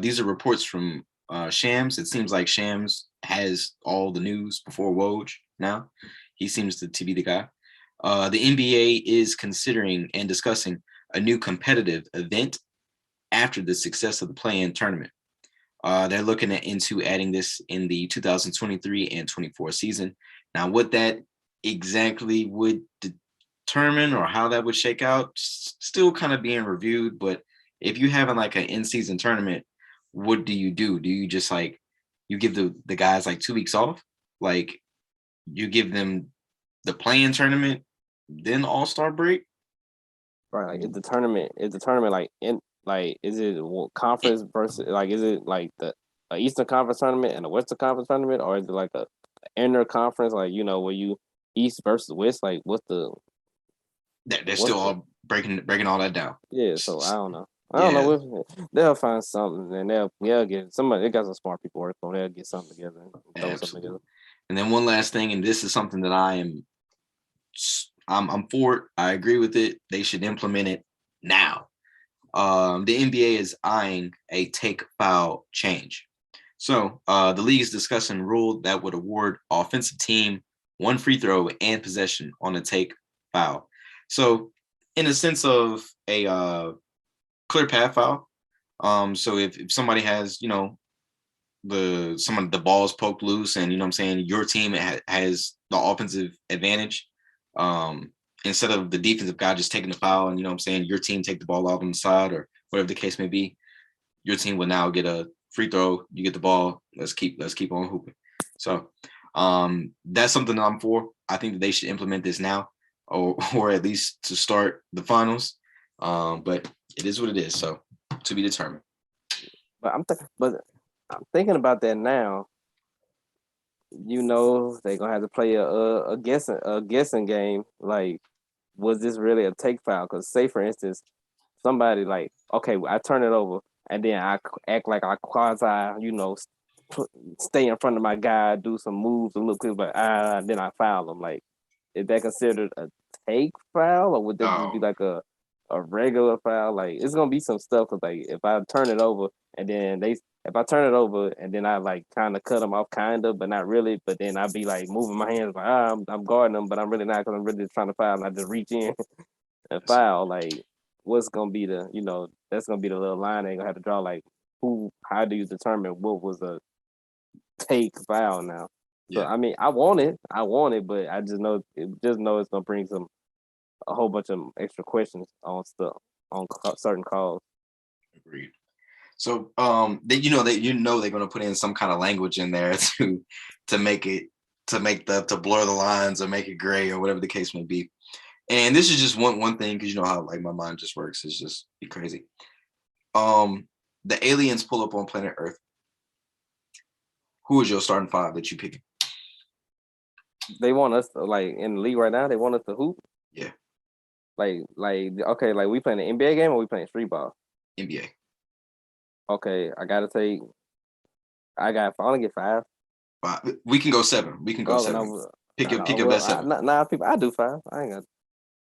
These are reports from Shams. It seems like Shams has all the news before Woj now. He seems to be the guy. The NBA is considering and discussing a new competitive event after the success of the play-in tournament. They're looking into adding this in the 2023 and 24 season. Now, what that exactly would determine or how that would shake out, still kind of being reviewed. But if you having like an in-season tournament, what do you do? Do you just like you give the guys like 2 weeks off? Like you give them the play-in tournament, then All-Star break? Right. Like is the tournament like in like is it conference versus like is it like the Eastern Conference tournament and the Western Conference tournament, or is it like a inter conference, like where you East versus West? Like what's the they're still all breaking all that down. Yeah, so I don't know. I don't know. They'll find something, and they'll get somebody. They got some smart people working on. They'll get something together and throw something together. And then one last thing, and this is something that I'm for it. I agree with it. They should implement it now. The NBA is eyeing a take foul change. So the league is discussing a rule that would award offensive team 1 free throw and possession on a take foul. So in a sense of a clear path foul. So if somebody has, the ball's poked loose and, what I'm saying, your team has the offensive advantage, instead of the defensive guy just taking the foul and, what I'm saying, your team take the ball out on the side or whatever the case may be, your team will now get a free throw. You get the ball. Let's keep on hooping. So that's something that I'm for. I think that they should implement this now or at least to start the finals. But it is what it is. So to be determined. But I'm thinking about that now. They're gonna have to play a guessing game. Like, was this really a take foul? Because say for instance, somebody like, okay, I turn it over, and then I act like I quasi, stay in front of my guy, do some moves a little quick, but then I foul him. Like, is that considered a take foul, or would that just be like a regular foul? Like, it's gonna be some stuff. Cause like, if I turn it over and then if I turn it over and then I like kind of cut them off, kind of, but not really. But then I'd be like moving my hands, like I'm guarding them, but I'm really not, because I'm really trying to foul, and I just reach in and foul. Like, what's gonna be the, that's gonna be the little line they gonna have to draw. Like, how do you determine what was a take foul now? So Yeah. I mean, I want it, but I just know it's gonna bring a whole bunch of extra questions on stuff on certain calls. Agreed. So they're gonna put in some kind of language in there to make to blur the lines or make it gray or whatever the case may be. And this is just one thing, because you know how like my mind just works. It's just be crazy. The aliens pull up on planet Earth. Who is your starting five that you pick? They want us to, like, in the league right now. They want us to hoop. Yeah. Like okay, like we playing an NBA game or we playing street ball? NBA. Okay, I only get 5. We can go 7. We can go 7. No, pick your best 7. People, I do 5.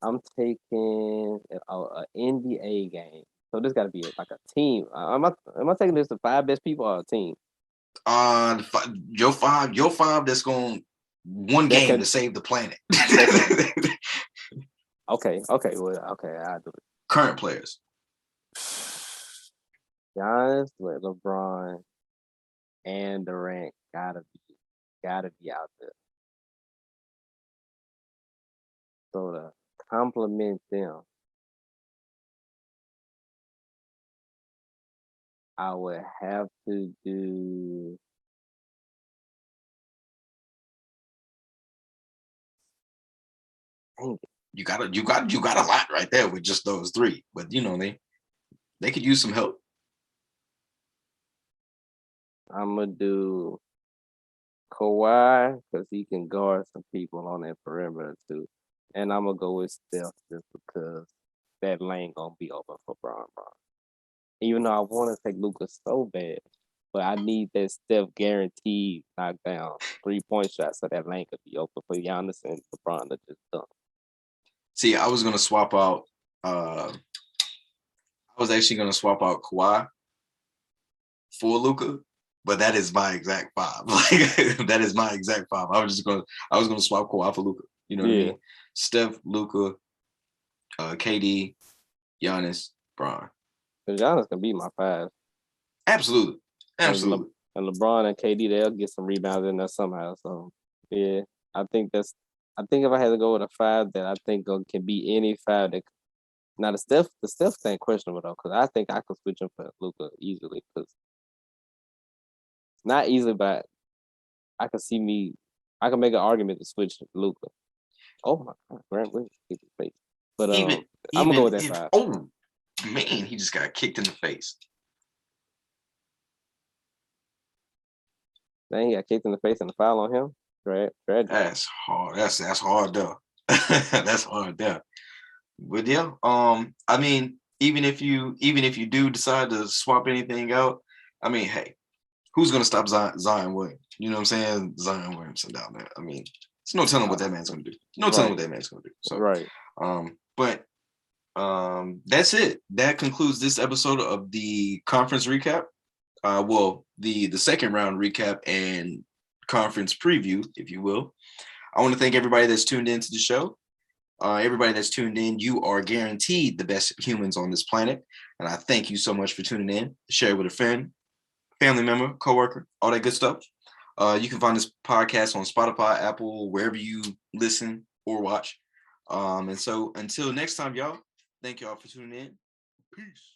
I'm taking an NBA game. So this got to be like a team. Am I taking this to 5 best people or a team? Your five that's going one game to save the planet. Okay, I do it. Current players. Giannis, LeBron, and Durant gotta be out there. So to compliment them, I would have to do. Dang it. You got a lot right there with just those 3, but they could use some help. I'm gonna do Kawhi because he can guard some people on that perimeter too, and I'm gonna go with Steph just because that lane gonna be open for Bron. Even though I want to take Luka so bad, but I need that Steph guaranteed knockdown 3-point shot so that lane could be open for Giannis and LeBron to just dunk. See, I was gonna swap out. I was actually gonna swap out Kawhi for Luka, but that is my exact 5. Like, that is my exact 5. I was gonna swap Kawhi for Luka. You know what I mean? Steph, Luka, KD, Giannis, Bron. Because Giannis can be my 5. Absolutely. And LeBron and KD, they'll get some rebounds in there somehow. So yeah, I think if I had to go with a 5 that I think can be any 5 that. Now the Steph thing questionable though, because I think I could switch him for Luka easily. Because not easily, but I can make an argument to switch Luka. Oh my God, Grant Williams hit his face. But I'm gonna go with that 5. Oh man, he just got kicked in the face. Dang, he got kicked in the face and a foul on him. That's hard. That's hard though. That's hard though. But yeah, I mean, even if you do decide to swap anything out, I mean, hey, who's gonna stop Zion Williams? You know what I'm saying? Zion Williamson down there. I mean, there's no telling what that man's gonna do. Telling what that man's gonna do. So but that's it. That concludes this episode of the conference recap. The second round recap and conference preview, if you will. I want to thank everybody that's tuned into the show. Everybody that's tuned in, you are guaranteed the best humans on this planet. And I thank you so much for tuning in. Share it with a friend, family member, coworker, all that good stuff. You can find this podcast on Spotify, Apple, wherever you listen or watch. And so until next time, y'all, thank y'all for tuning in. Peace.